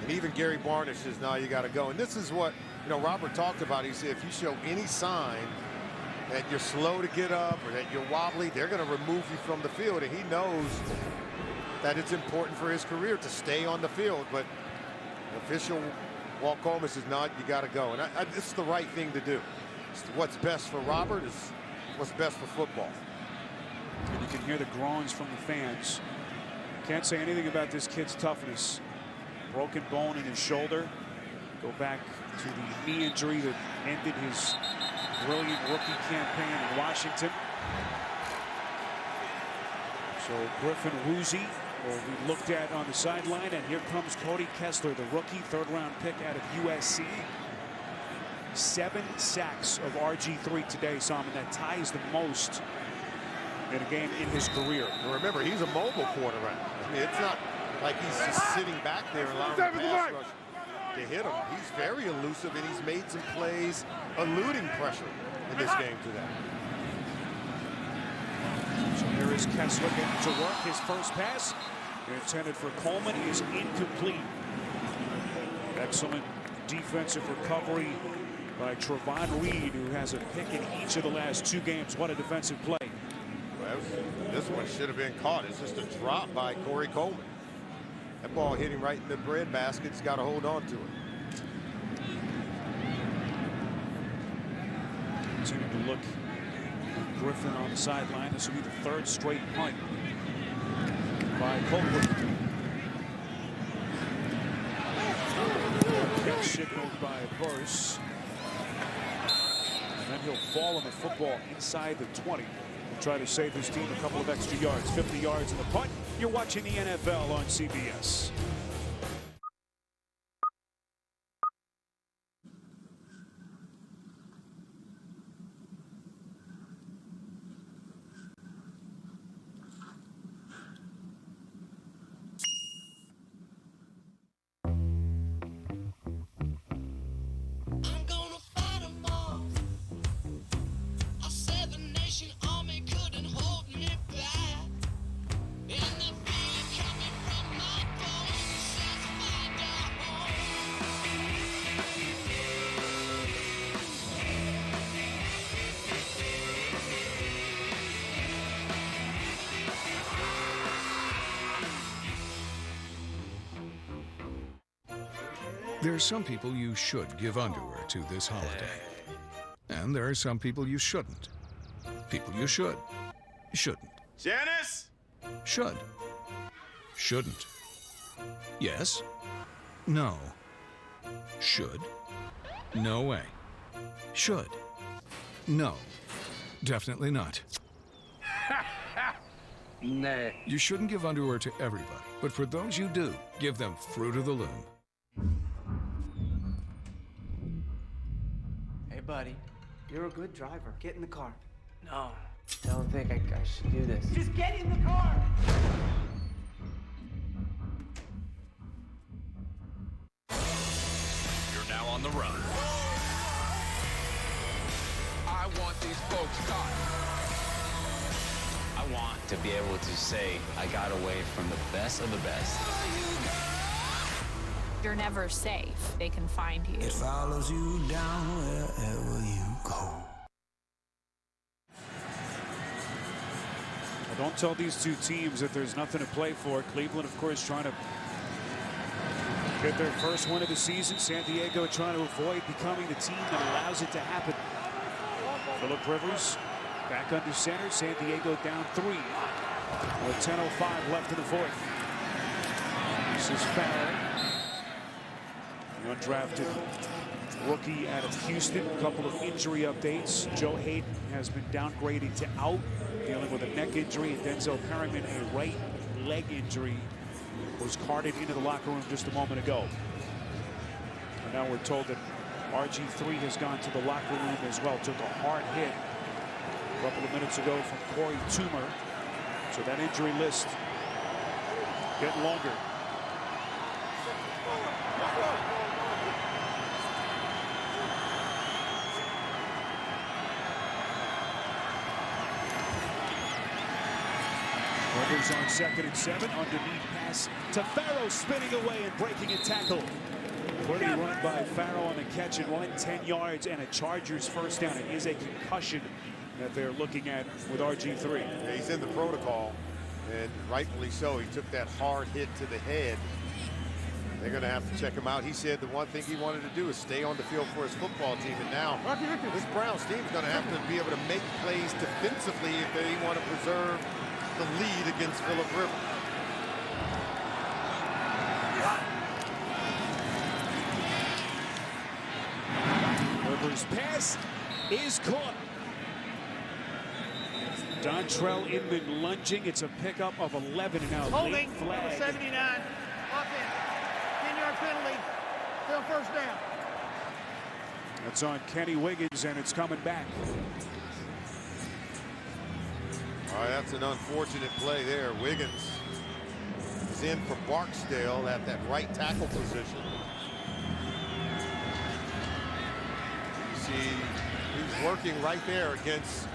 And even Gary Barnidge says, "No, you got to go." And this is what, you know, Robert talked about. He said, if you show any sign that you're slow to get up or that you're wobbly, they're going to remove you from the field. And he knows that it's important for his career to stay on the field. But the official, Walt Coleman, says, "No, you got to go." And this is the right thing to do. It's what's best for Robert is what's best for football. And you can hear the groans from the fans. Can't say anything about this kid's toughness. Broken bone in his shoulder. Go back to the knee injury that ended his brilliant rookie campaign in Washington. So Griffin woozy, or we looked at on the sideline, and here comes Cody Kessler, the rookie, 3rd-round pick out of USC. 7 sacks of RG3 today, Simon. That ties the most in a game in his career. And remember, he's a mobile quarterback. I mean, it's not like he's just sitting back there and allowing the pass rush to hit him. He's very elusive, and he's made some plays eluding pressure in this game today. So here is Kessler getting to work. His first pass, intended for Coleman, is incomplete. Excellent defensive recovery by Trevon Reed, who has a pick in each of the last 2 games. What a defensive play. Well, this one should have been caught. It's just a drop by Corey Coleman. That ball hit him right in the bread basket. He's got to hold on to it. Continue to look at Griffin on the sideline. This will be the 3rd straight punt by Coleman. Catch signaled by Burse. And then he'll fall on the football inside the 20. He'll try to save his team a couple of extra yards. 50 yards in the punt. You're watching the NFL on CBS. There are some people you should give underwear to this holiday. And there are some people you shouldn't. People you should. Shouldn't. Janice? Should. Shouldn't. Yes. No. Should. No way. Should. No. Definitely not. Nah. You shouldn't give underwear to everybody, but for those you do, give them Fruit of the Loom. Hey, buddy. You're a good driver. Get in the car. No. I don't think I should do this. Just get in the car! You're now on the run. I want these folks caught. I want to be able to say I got away from the best of the best. You're never safe. They can find you. It follows you down wherever you go. Well, don't tell these two teams that there's nothing to play for. Cleveland, of course, trying to get their first win of the season. San Diego trying to avoid becoming the team that allows it to happen. Phillip Rivers back under center. San Diego down 3 with 10:05 left in the fourth. This is Farrow, the undrafted rookie out of Houston. A couple of injury updates. Joe Hayden has been downgraded to out, dealing with a neck injury, and Denzel Perryman a right leg injury was carted into the locker room just a moment ago. And now we're told that RG3 has gone to the locker room as well. Took a hard hit a couple of minutes ago from Corey Toomer. So that injury list getting longer. Rivers on 2nd and 7. Underneath pass to Farrow, spinning away and breaking a tackle. Pretty run by Farrow on the catch and run, 10 yards and a Chargers first down. It is a concussion that they're looking at with RG3. Yeah, he's in the protocol, and rightfully so. He took that hard hit to the head. They're going to have to check him out. He said the one thing he wanted to do is stay on the field for his football team. And now this Browns team is going to have to be able to make plays defensively if they want to preserve the lead against Phillip Rivers. Rivers' pass is caught. Dontrell Inman lunging. It's a pickup of 11 and now holding, late flag. 79. Offense. 10-yard penalty. Still first down. That's on Kenny Wiggins, and it's coming back. All right, that's an unfortunate play there. Wiggins is in for Barksdale at that right tackle position. You see, he's working right there against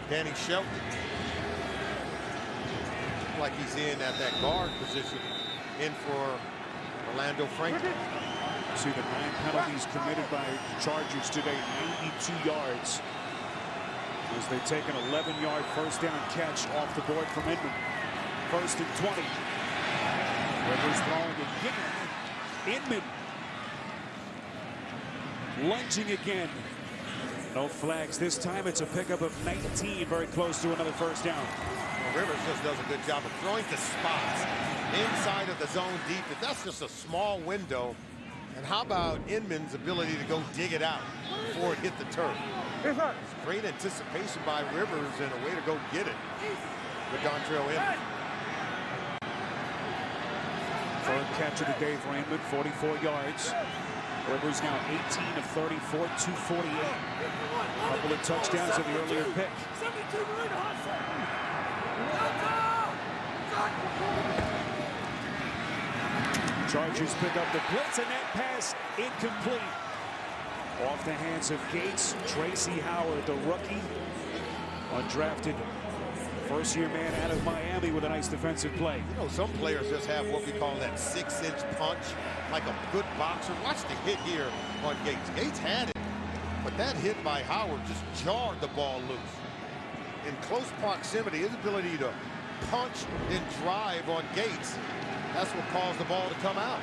Danny Shelton. Like he's in at that guard position, in for Orlando Franklin. See the 9 penalties committed by Chargers today, 92 yards. As they take an 11-yard first down catch off the board from Inman. 1st and 20. Rivers throwing again. Inman lunging again. No flags this time. It's a pickup of 19, very close to another first down. Well, Rivers just does a good job of throwing to spots inside of the zone defense. That's just a small window. And how about Inman's ability to go dig it out before it hit the turf? It's great anticipation by Rivers and a way to go get it with Dontrell Inman. Third catch of the day for Inman, 44 yards. Rivers now 18 of 34, 248. A couple of touchdowns in the earlier pick. Chargers pick up the blitz, and that pass incomplete. Off the hands of Gates. Tracy Howard, the rookie, undrafted first-year man out of Miami with a nice defensive play. You know, some players just have what we call that 6-inch punch, like a good boxer. Watch the hit here on Gates. Gates had it, but that hit by Howard just jarred the ball loose. In close proximity, his ability to punch and drive on Gates, that's what caused the ball to come out.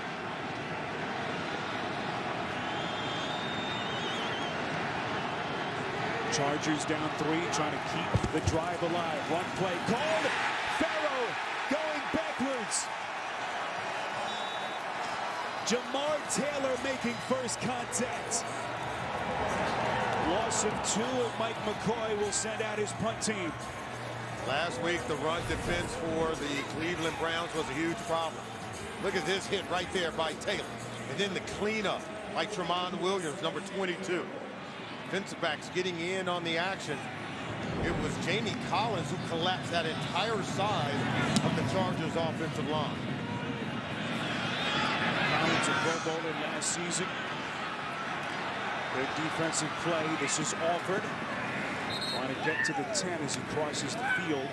Chargers down 3, trying to keep the drive alive. One play called. Farrow going backwards. Jamar Taylor making first contact. Loss of 2, and Mike McCoy will send out his punt team. Last week, the run defense for the Cleveland Browns was a huge problem. Look at this hit right there by Taylor. And then the cleanup by Tyrell Williams, number 22. Defensive backs getting in on the action. It was Jamie Collins who collapsed that entire side of the Chargers offensive line. Collins, a Pro Bowler last season. Good defensive play. This is Alford. Trying to get to the 10 as he crosses the field.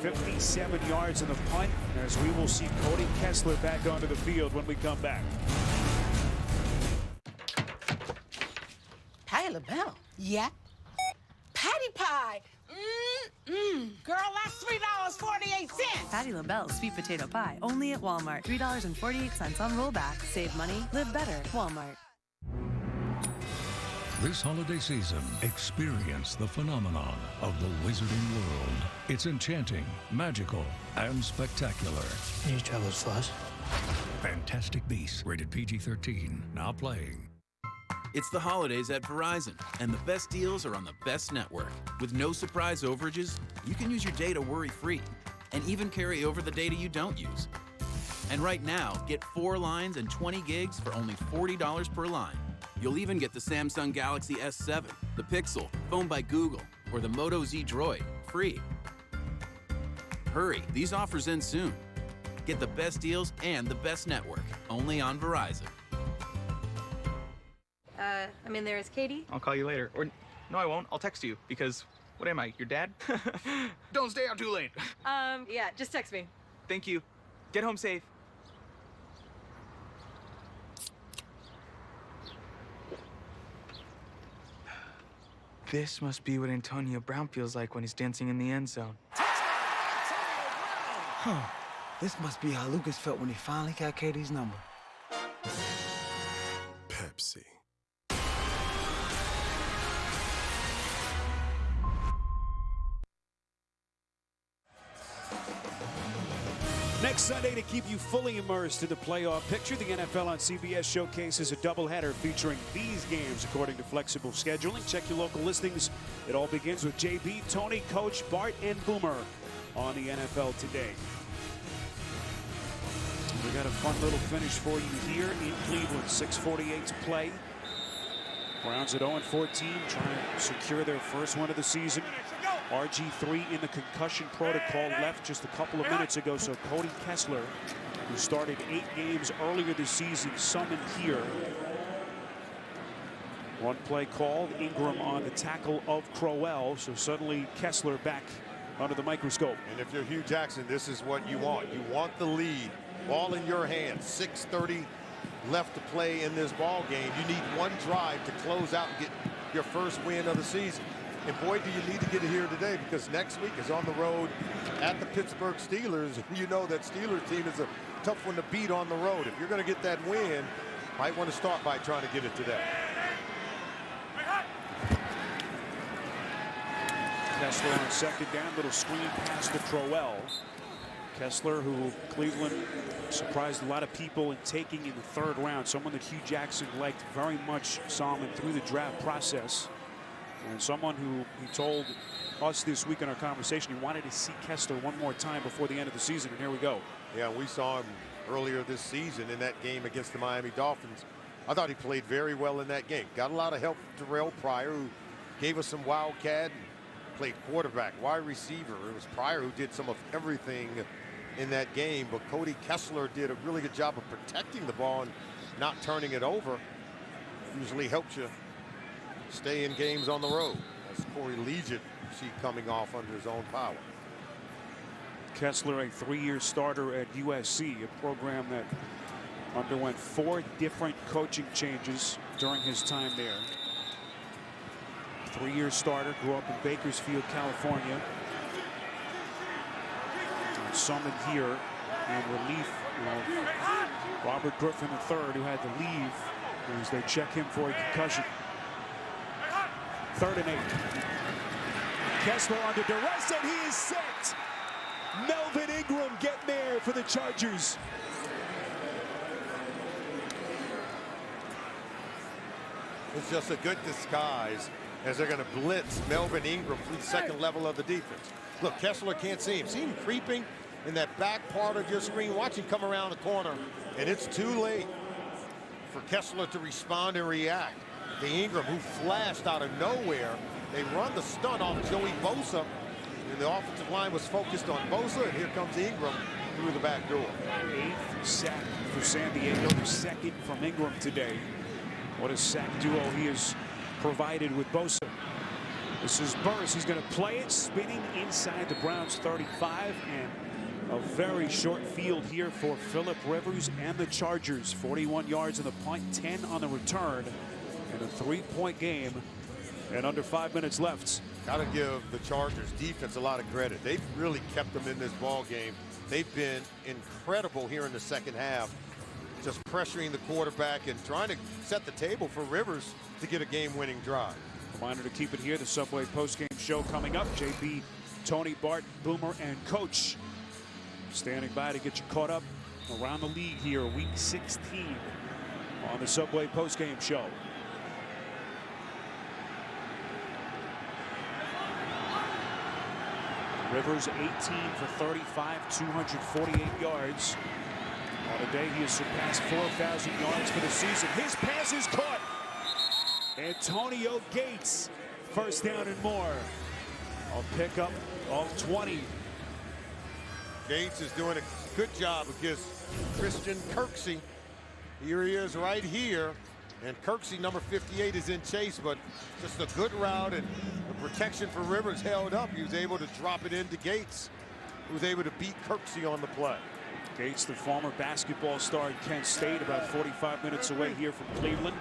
57 yards in the punt, as we will see Cody Kessler back onto the field when we come back. Patti LaBelle. Yeah. Patty pie. Girl, that's $3.48. Patti LaBelle's sweet potato pie, only at Walmart. $3.48 on rollback. Save money, live better. Walmart. This holiday season, experience the phenomenon of the Wizarding World. It's enchanting, magical, and spectacular. Can you travel with Flush? Fantastic Beasts, rated PG-13, now playing. It's the holidays at Verizon, and the best deals are on the best network. With no surprise overages, you can use your data worry-free, and even carry over the data you don't use. And right now, get 4 lines and 20 gigs for only $40 per line. You'll even get the Samsung Galaxy S7, the Pixel, phone by Google, or the Moto Z Droid, free. Hurry, these offers end soon. Get the best deals and the best network, only on Verizon. I'm in there as Katie. I'll call you later. Or, no, I won't. I'll text you, because what am I, your dad? Don't stay out too late. Yeah, just text me. Thank you. Get home safe. This must be what Antonio Brown feels like when he's dancing in the end zone. Huh. This must be how Lucas felt when he finally got Katie's number. Pepsi. Next Sunday, to keep you fully immersed in the playoff picture, the NFL on CBS showcases a doubleheader featuring these games according to flexible scheduling. Check your local listings. It all begins with JB, Tony, Coach, Bart, and Boomer on the NFL Today. We got a fun little finish for you here in Cleveland. 6:48 to play. Browns at 0-14, trying to secure their first win of the season. RG3 in the concussion protocol, left just a couple of minutes ago, so Cody Kessler, who started 8 games earlier this season, summoned here. One play called, Ingram on the tackle of Crowell, so suddenly Kessler back under the microscope. And if you're Hugh Jackson, this is what you want. You want the lead, ball in your hands, 6:30 left to play in this ball game. You need one drive to close out and get your first win of the season. And boy, do you need to get it here today, because next week is on the road at the Pittsburgh Steelers. You know that Steelers team is a tough one to beat on the road. If you're going to get that win, might want to start by trying to get it today. Kessler on second down, little screen pass to Crowell. Kessler, who Cleveland surprised a lot of people in taking in the 3rd round, someone that Hugh Jackson liked very much, saw him through the draft process. And someone who he told us this week in our conversation he wanted to see Kessler one more time before the end of the season, and here we go. Yeah, we saw him earlier this season in that game against the Miami Dolphins. I thought he played very well in that game. Got a lot of help from Tyrell Pryor, who gave us some wildcat, and played quarterback, wide receiver. It was Pryor who did some of everything in that game, but Cody Kessler did a really good job of protecting the ball and not turning it over. Usually helps you stay in games on the road. That's Corey Leggett, see coming off under his own power. Kessler, a 3-year starter at USC, a program that underwent 4 different coaching changes during his time there. 3-year starter, grew up in Bakersfield, California. And summoned here in relief of Robert Griffin III, who had to leave as they check him for a concussion. 3rd and 8. Kessler under duress, and he is set. Melvin Ingram getting there for the Chargers. It's just a good disguise as they're going to blitz Melvin Ingram through the 2nd level of the defense. Look, Kessler can't see him. See him creeping in that back part of your screen. Watch him come around the corner, and it's too late for Kessler to respond and react. The Ingram, who flashed out of nowhere. They run the stunt off Joey Bosa, and the offensive line was focused on Bosa, and here comes Ingram through the back door. 8th sack for San Diego, the 2nd from Ingram today. What a sack duo he has provided with Bosa. This is Burris. He's going to play it, spinning inside the Browns 35, and a very short field here for Phillip Rivers and the Chargers. 41 yards on the punt, 10 on the return, and a 3-point game, and under 5 minutes left. Got to give the Chargers defense a lot of credit. They've really kept them in this ball game. They've been incredible here in the second half, just pressuring the quarterback and trying to set the table for Rivers to get a game-winning drive. Reminder to keep it here. The Subway postgame show coming up. JB, Tony, Bart, Boomer, and Coach standing by to get you caught up around the league here, week 16 on the Subway postgame show. Rivers 18 for 35, 248 yards. On a day he has surpassed 4,000 yards for the season. His pass is caught. Antonio Gates, first down and more. I'll pick up of 20. Gates is doing a good job against Christian Kirksey. Here he is right here. And Kirksey, number 58, is in chase, but just a good route, and the protection for Rivers held up. He was able to drop it into Gates, who was able to beat Kirksey on the play. Gates, the former basketball star at Kent State, about 45 minutes away here from Cleveland.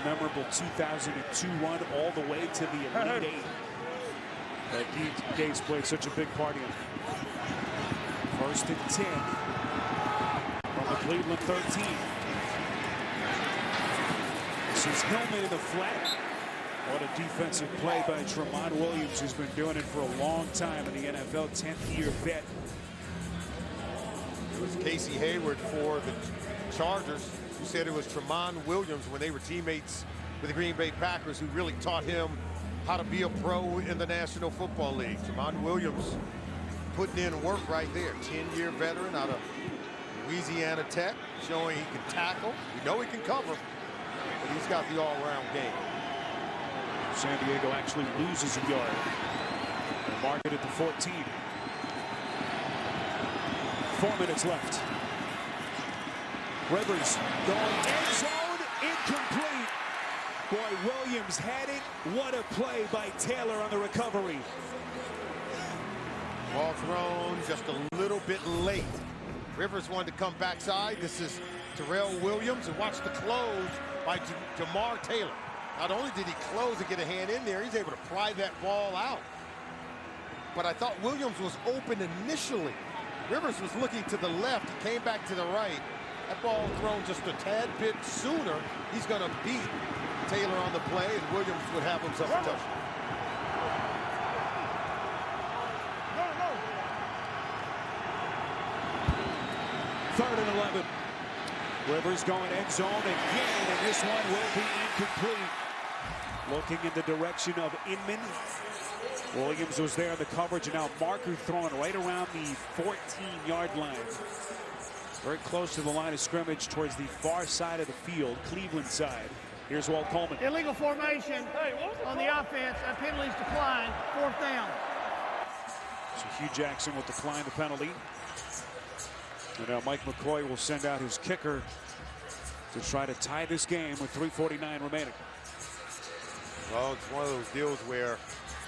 Memorable 2002 run all the way to the Elite Eight that Gates played such a big part in. First and 10 from the Cleveland 13. This is Hillman in the flat. What a defensive play by Tyrell Williams, who's been doing it for a long time in the NFL, 10th-year vet. It was Casey Hayward for the Chargers, who said it was Tyrell Williams when they were teammates with the Green Bay Packers, who really taught him how to be a pro in the National Football League. Tyrell Williams putting in work right there. 10-year veteran out of Louisiana Tech, showing he can tackle. We know he can cover, but he's got the all-around game. San Diego actually loses a yard. They mark it at the 14. 4 minutes left. Rivers going end zone, incomplete. Boy, Williams had it. What a play by Taylor on the recovery. Ball thrown just a little bit late. Rivers wanted to come backside. This is Tyrell Williams, and watch the close by Jamar Taylor. Not only did he close and get a hand in there, he's able to pry that ball out. But I thought Williams was open initially. Rivers was looking to the left, he came back to the right. That ball thrown just a tad bit sooner. He's going to beat Taylor on the play, and Williams would have himself a touchdown. Third and 11. Rivers going end zone again, and this one will be incomplete. Looking in the direction of Inman. Williams was there in the coverage, and now Marker throwing right around the 14-yard line. Very close to the line of scrimmage towards the far side of the field, Cleveland side. Here's Walt Coleman. Illegal formation on the offense. Penalties decline. 4th down. So Hugh Jackson will decline the penalty. And now Mike McCoy will send out his kicker to try to tie this game with 3:49 remaining. Well, it's one of those deals where,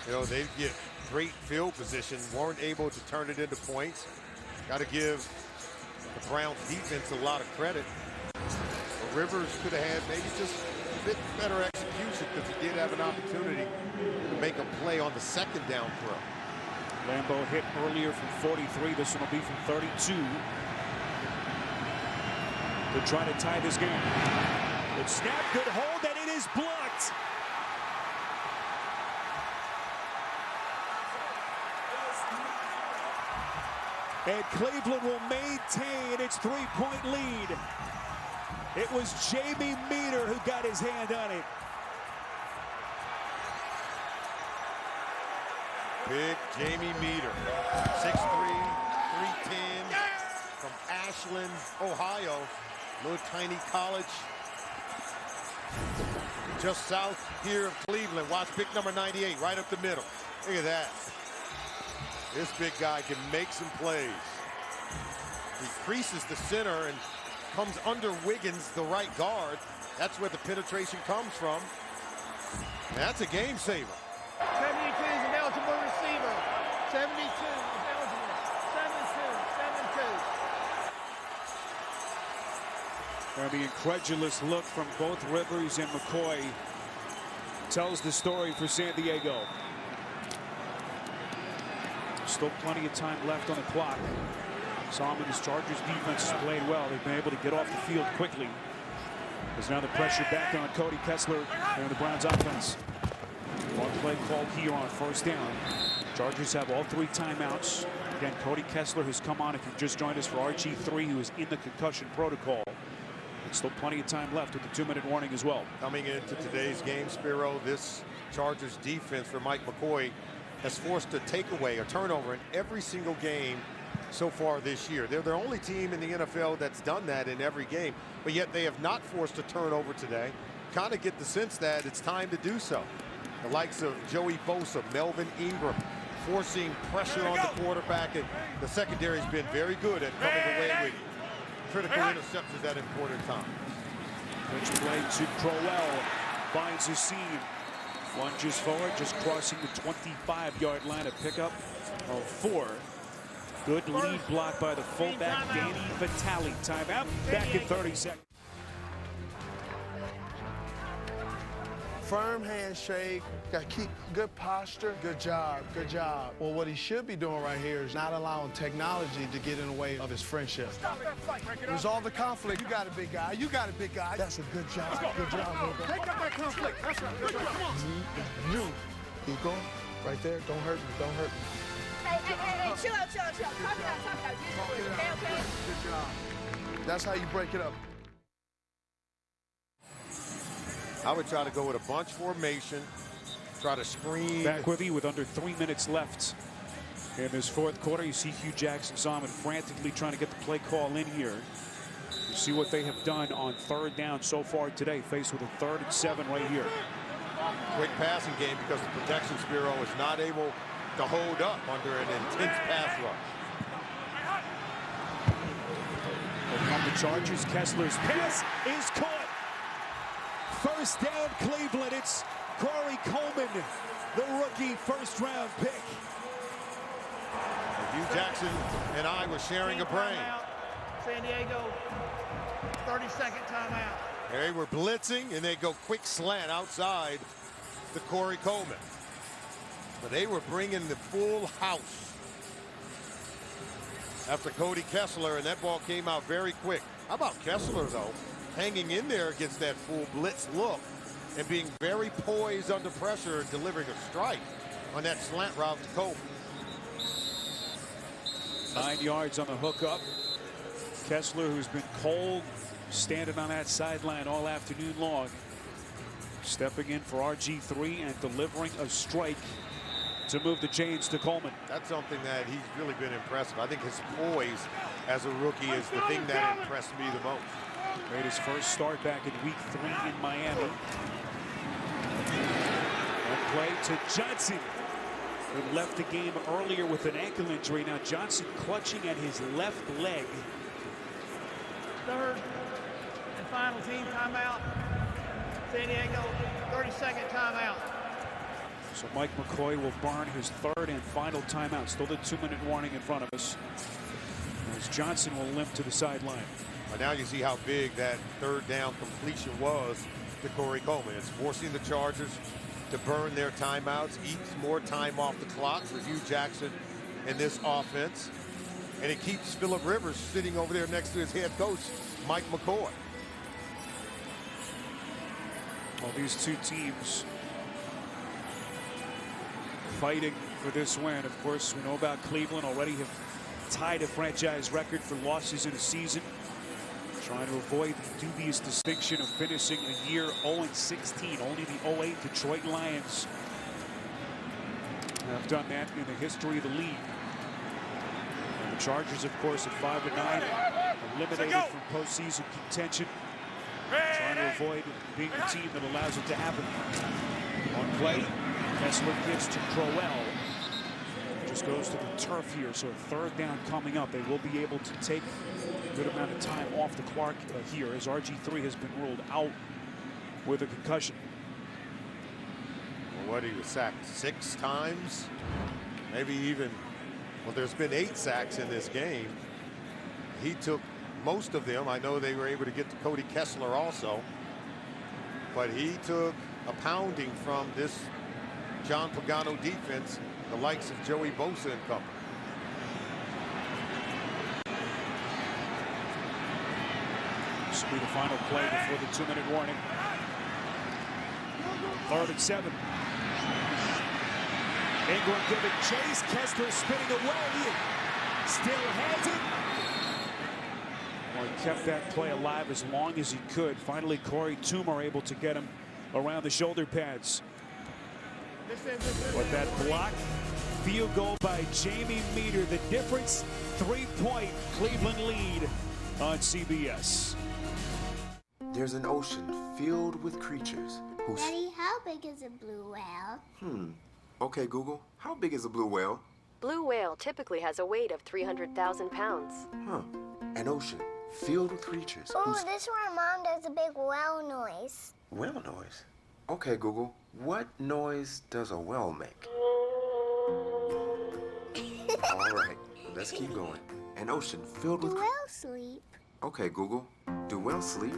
you know, they get great field position, weren't able to turn it into points. Got to give the Browns defense a lot of credit. But Rivers could have had maybe just a bit better execution, because he did have an opportunity to make a play on the 2nd down throw. Lambo hit earlier from 43. This one will be from 32. To try to tie this game. Good snap, good hold, and it is blocked. And Cleveland will maintain its 3-point lead. It was Jamie Meter who got his hand on it. Big Jamie Meter, 6'3", 310, from Ashland, Ohio. Little tiny college just south here of Cleveland. Watch big number 98 right up the middle. Look at that. This big guy can make some plays. He creases the center and comes under Wiggins, the right guard. That's where the penetration comes from. That's a game saver. 72 is an eligible receiver. 72 is eligible. 72. The incredulous look from both Rivers and McCoy tells the story for San Diego. Still plenty of time left on the clock. Solomon's Chargers defense has played well. They've been able to get off the field quickly. There's now the pressure back on Cody Kessler and the Browns offense. One play called here on first down. Chargers have all 3 timeouts. Again, Cody Kessler has come on if you've just joined us for RG3, who is in the concussion protocol. Still plenty of time left with the 2-minute warning as well. Coming into today's game, Spiro, this Chargers defense for Mike McCoy has forced a takeaway, a turnover in every single game so far this year. They're the only team in the NFL that's done that in every game, but yet they have not forced a turnover today. Kind of get the sense that it's time to do so. The likes of Joey Bosa, Melvin Ingram, forcing pressure on the quarterback, and the secondary has been very good at coming away with critical interceptions at important times. Pitch play to Crowell, finds a seam, lunges forward, just crossing the 25-yard line, a pickup of 4. Good lead block by the fullback, Danny Vitale. Timeout, back in 30 seconds. Firm handshake, got to keep good posture. Good job, good job. Well, what he should be doing right here is not allowing technology to get in the way of his friendship. Stop that fight. Resolve the conflict. You got it, big guy. You got it, big guy. That's a good job. Good job, big guy. Take up that conflict. That's right. Come on. Keep going. Right there. Don't hurt me. Don't hurt me. Hey, chill out. Talk it out. Okay? Good job. That's how you break it up. I would try to go with a bunch formation, try to screen. Back with you with under 3 minutes left in this 4th quarter. You see Hugh Jackson Zalman frantically trying to get the play call in here. You see what they have done on 3rd down so far today, faced with a 3rd and 7 right here. Quick passing game because the protection Spiro is not able to hold up under an intense pass rush. Here come the Chargers. Kessler's pass is caught. First down, Cleveland. It's Corey Coleman, the rookie first-round pick. Hugh Jackson and I were sharing a brain. San Diego, 30-second timeout. They were blitzing, and they go quick slant outside to Corey Coleman. But they were bringing the full house after Cody Kessler, and that ball came out very quick. How about Kessler, though? Hanging in there against that full blitz look and being very poised under pressure and delivering a strike on that slant route to Coleman. 9 yards on the hookup. Kessler, who's been cold, standing on that sideline all afternoon long, stepping in for RG3 and delivering a strike to move the chains to Coleman. That's something that he's really been impressive. I think his poise as a rookie is the thing that impressed me the most. Made his first start back in week 3 in Miami. One play to Johnson, who left the game earlier with an ankle injury. Now Johnson clutching at his left leg. 3rd and final team timeout. San Diego, 30-second timeout. So Mike McCoy will burn his 3rd and final timeout. Still the 2-minute warning in front of us, as Johnson will limp to the sideline. Now you see how big that 3rd down completion was to Corey Coleman. It's forcing the Chargers to burn their timeouts, eats more time off the clock for Hugh Jackson in this offense. And it keeps Phillip Rivers sitting over there next to his head coach, Mike McCoy. Well, these two teams fighting for this win. Of course, we know about Cleveland already have tied a franchise record for losses in a season, trying to avoid the dubious distinction of finishing a year 0-16. Only the 08 Detroit Lions have done that in the history of the league. And the Chargers, of course, at 5-9, eliminated from postseason contention, trying to avoid being the team that allows it to happen. On play, Kessler gives to Crowell. Just goes to the turf here, so a 3rd down coming up. They will be able to take a good amount of time off the clock here, as RG3 has been ruled out with a concussion. what, he was sacked 6 times, maybe even, well, there's been 8 sacks in this game. He took most of them. I know they were able to get to Cody Kessler also, but he took a pounding from this John Pagano defense, the likes of Joey Bosa and company. This will be the final play before the 2-minute warning. 3rd and 7. Ingram giving chase. Kessler spinning away. Still has it. Well, he kept that play alive as long as he could. Finally, Corey Toomer able to get him around the shoulder pads. But that block, field goal by Jamie Meter. The difference, 3-point Cleveland lead on CBS. There's an ocean filled with creatures whose... Daddy, how big is a blue whale? Okay, Google, how big is a blue whale? Blue whale typically has a weight of 300,000 pounds. An ocean filled with creatures Oh, whose... this is where Mom does a big whale noise. Whale noise? Okay, Google, what noise does a whale make? All right, let's keep going. An ocean filled with... Do whales sleep? Okay, Google, do whales sleep?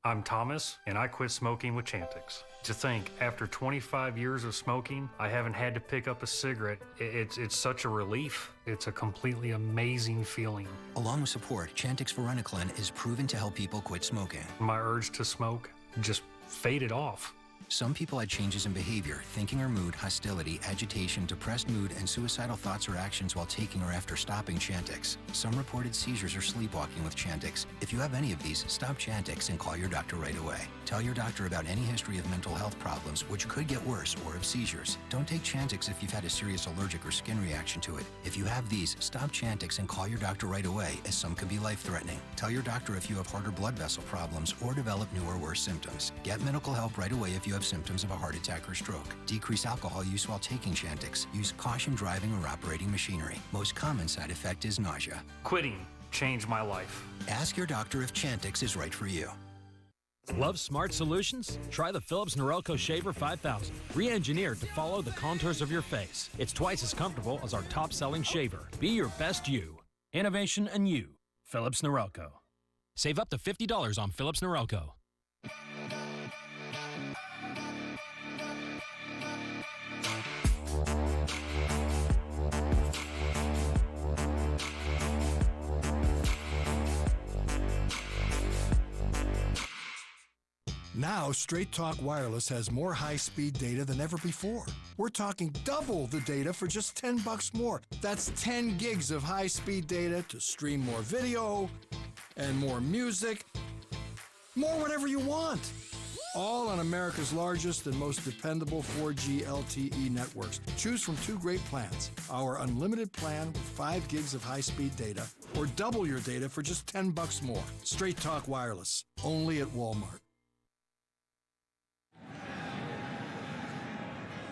I'm Thomas, and I quit smoking with Chantix. To think, after 25 years of smoking, I haven't had to pick up a cigarette. It's such a relief. It's a completely amazing feeling. Along with support, Chantix Varenicline is proven to help people quit smoking. My urge to smoke just faded off. Some people had changes in behavior, thinking or mood, hostility, agitation, depressed mood, and suicidal thoughts or actions while taking or after stopping Chantix. Some reported seizures or sleepwalking with Chantix. If you have any of these, stop Chantix and call your doctor right away. Tell your doctor about any history of mental health problems, which could get worse, or of seizures. Don't take Chantix if you've had a serious allergic or skin reaction to it. If you have these, stop Chantix and call your doctor right away, as some could be life-threatening. Tell your doctor if you have heart or blood vessel problems or develop new or worse symptoms. Get medical help right away if you have symptoms of a heart attack or stroke. Decrease alcohol use while taking Chantix. Use caution driving or operating machinery. Most common side effect is nausea. Quitting changed my life. Ask your doctor if Chantix is right for you. Love smart solutions? Try the Philips Norelco Shaver 5000. Re-engineered to follow the contours of your face. It's twice as comfortable as our top-selling shaver. Be your best you. Innovation and you. Philips Norelco. Save up to $50 on Philips Norelco. Now, Straight Talk Wireless has more high-speed data than ever before. We're talking double the data for just $10 more. That's 10 gigs of high-speed data to stream more video and more music, more whatever you want. All on America's largest and most dependable 4G LTE networks. Choose from 2 great plans. Our unlimited plan with 5 gigs of high-speed data, or double your data for just $10 more. Straight Talk Wireless, only at Walmart.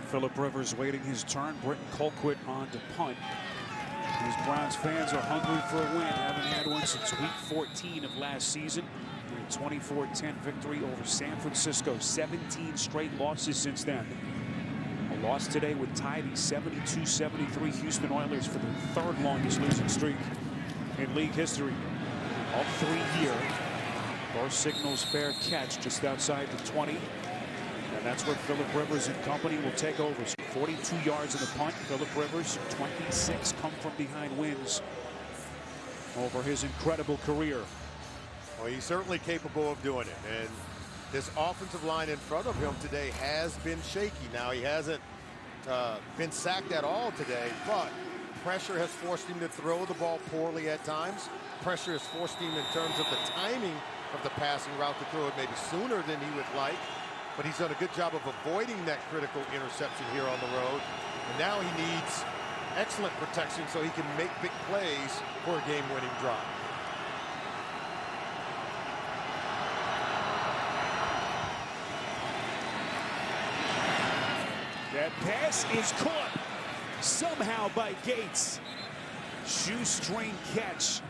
Phillip Rivers waiting his turn. Britton Colquitt on to punt. These Browns fans are hungry for a win. Haven't had one since week 14 of last season. A 24-10 victory over San Francisco. 17 straight losses since then. A loss today would tie the 72-73 Houston Oilers for the 3rd longest losing streak in league history. Up 3 here. Bar signals fair catch just outside the 20. And that's where Phillip Rivers and company will take over. So 42 yards in the punt. Phillip Rivers, 26 come from behind wins over his incredible career. Well, he's certainly capable of doing it. And this offensive line in front of him today has been shaky. Now, he hasn't been sacked at all today, but pressure has forced him to throw the ball poorly at times. Pressure has forced him in terms of the timing of the passing route to throw it maybe sooner than he would like. But he's done a good job of avoiding that critical interception here on the road. And now he needs excellent protection so he can make big plays for a game-winning drive. That pass is caught somehow by Gates. Shoestring catch.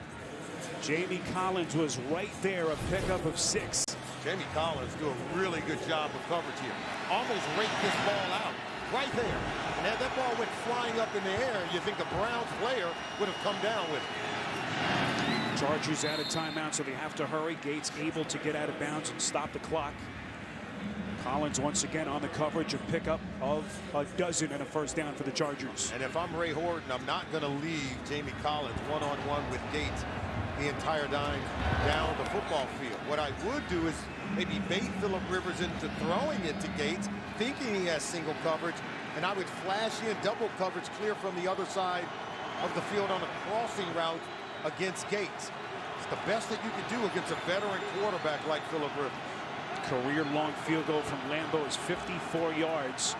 Jamie Collins was right there, a pickup of 6. Jamie Collins doing a really good job of coverage here. Almost raked this ball out. right there. And had that ball went flying up in the air, you think a Browns player would have come down with it. Chargers out of timeout, so they have to hurry. Gates able to get out of bounds and stop the clock. Collins once again on the coverage of pickup of a dozen and a first down for the Chargers. And if I'm Ray Horton, I'm not going to leave Jamie Collins one-on-one with Gates the entire time down the football field. What I would do is maybe bait Phillip Rivers into throwing it to Gates, thinking he has single coverage, and I would flash in double coverage clear from the other side of the field on a crossing route against Gates. It's the best that you can do against a veteran quarterback like Phillip Rivers. Career long field goal from Lambo is 54 yards.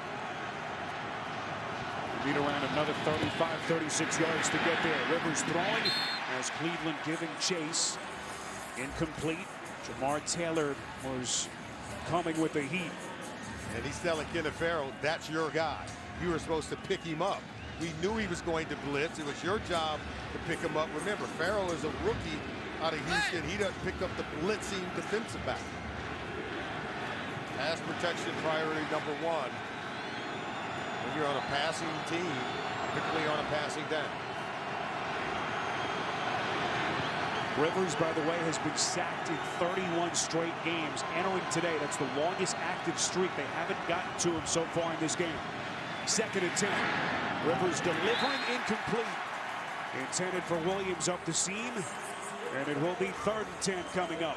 We need around another 35, 36 yards to get there. Rivers throwing as Cleveland giving chase. Incomplete. Jamar Taylor was coming with the heat. And he's telling Kenneth Farrow, that's your guy. You were supposed to pick him up. We knew he was going to blitz. It was your job to pick him up. Remember, Farrow is a rookie out of Houston. He doesn't pick up the blitzing defensive back. Pass protection priority number one. When you're on a passing team, particularly on a passing down. Rivers, by the way, has been sacked in 31 straight games. Entering today, that's the longest active streak. They haven't gotten to him so far in this game. Second and 10. Rivers delivering incomplete. Intended for Williams up the seam. And it will be 3rd and 10 coming up.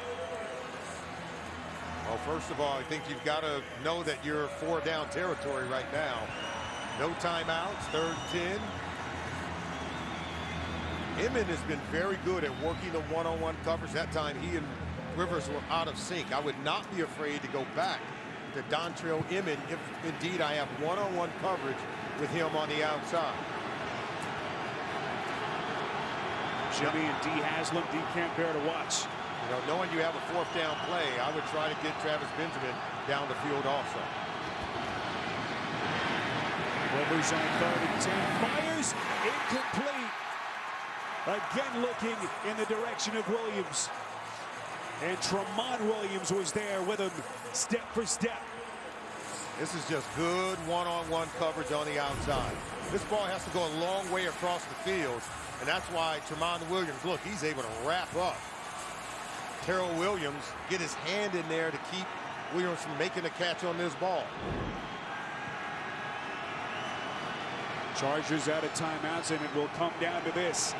Well, first of all, I think you've got to know that you're 4-down territory right now. No timeouts, 3rd and 10. Emmett has been very good at working the one-on-one coverage. That time he and Rivers were out of sync. I would not be afraid to go back to Dontrell Emmett if indeed I have one-on-one coverage with him on the outside. Jimmy and D. Haslam, D. can't bear to watch. You know, knowing you have a 4th down play, I would try to get Travis Benjamin down the field also. Rivers on 3rd and 10. Fires. Incomplete. Again looking in the direction of Williams. And Tramon Williams was there with him step for step. This is just good one-on-one coverage on the outside. This ball has to go a long way across the field. And that's why Tramon Williams, look, he's able to wrap up Tyrell Williams, get his hand in there to keep Williams from making a catch on this ball. Chargers out of timeouts, and it will come down to this.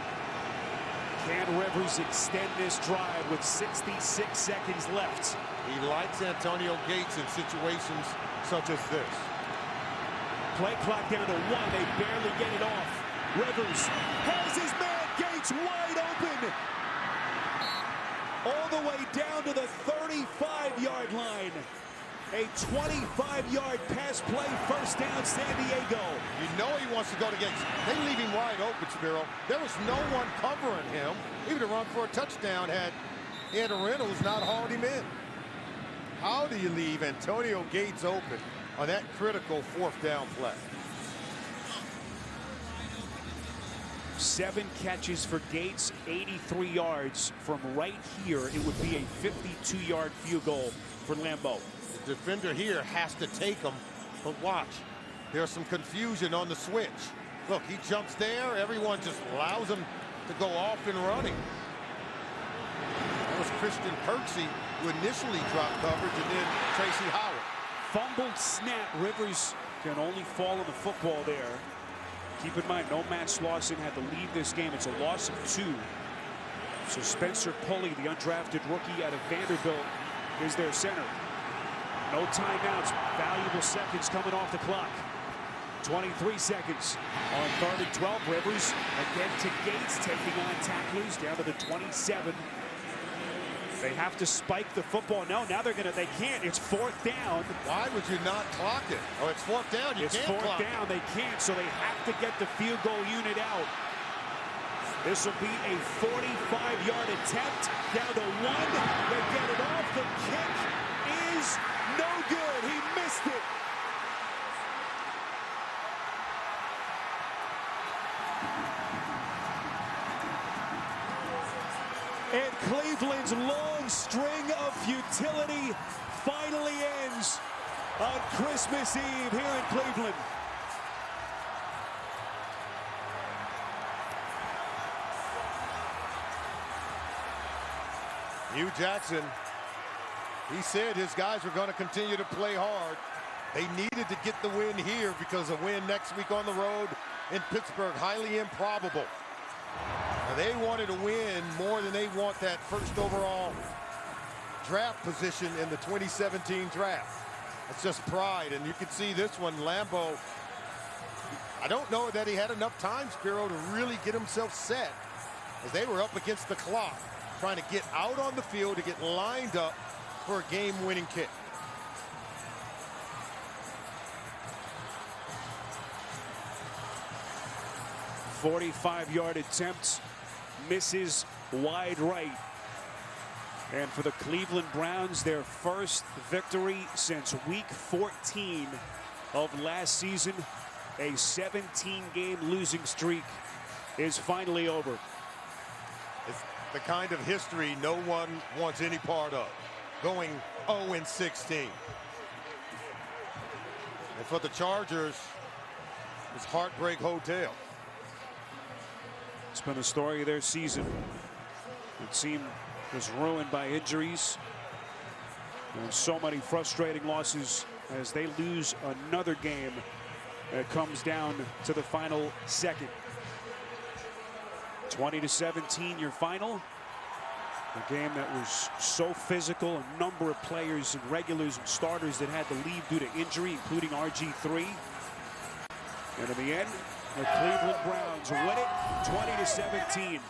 Can Rivers extend this drive with 66 seconds left? He likes Antonio Gates in situations such as this. Play clock down to 1. They barely get it off. Rivers has his man Gates wide open. All the way down to the 35-yard line. A 25-yard pass play, first down, San Diego. You know he wants to go to Gates. They leave him wide open, Spiro. There was no one covering him. He would have run for a touchdown had Ed Reynolds not hauled him in. How do you leave Antonio Gates open on that critical 4th down play? 7 catches for Gates, 83 yards. From right here, it would be a 52-yard field goal for Lambo. The defender here has to take him, but watch. There's some confusion on the switch. Look, he jumps there. Everyone just allows him to go off and running. That was Christian Kirksey who initially dropped coverage, and then Tracy Howard. Fumbled snap. Rivers can only fall on the football there. Keep in mind, no Matt Slauson had to leave this game. It's a loss of 2. So Spencer Pulley, the undrafted rookie out of Vanderbilt, is their center. No timeouts. Valuable seconds coming off the clock. 23 seconds on 3rd and 12. Rivers again to Gates, taking on tacklers down to the 27. They have to spike the football. No, now they can't. It's 4th down. Why would you not clock it? Oh, it's 4th down. You it's can't 4th clock down. it. They can't, so they have to get the field goal unit out. This will be a 45-yard attempt. Down to 1. They get it off. The kick is no good. He missed it. And Cleveland's long string of futility finally ends on Christmas Eve here in Cleveland. Hugh Jackson, he said his guys were going to continue to play hard. They needed to get the win here because a win next week on the road in Pittsburgh, highly improbable. Now, they wanted to win more than they want that first overall draft position in the 2017 draft. It's just pride, and you can see this one, Lambo. I don't know that he had enough time, Spiro, to really get himself set as they were up against the clock, trying to get out on the field to get lined up for a game-winning kick. A 45-yard attempt, misses wide right. And for the Cleveland Browns, their first victory since week 14 of last season, a 17-game losing streak is finally over. It's the kind of history no one wants any part of, going 0-16. And for the Chargers, it's Heartbreak Hotel. It's been the story of their season. It seemed was ruined by injuries and so many frustrating losses as they lose another game that comes down to the final second. 20-17 your final. A game that was so physical, a number of players and regulars and starters that had to leave due to injury, including RG3. And in the end, the Cleveland Browns win it 20-17.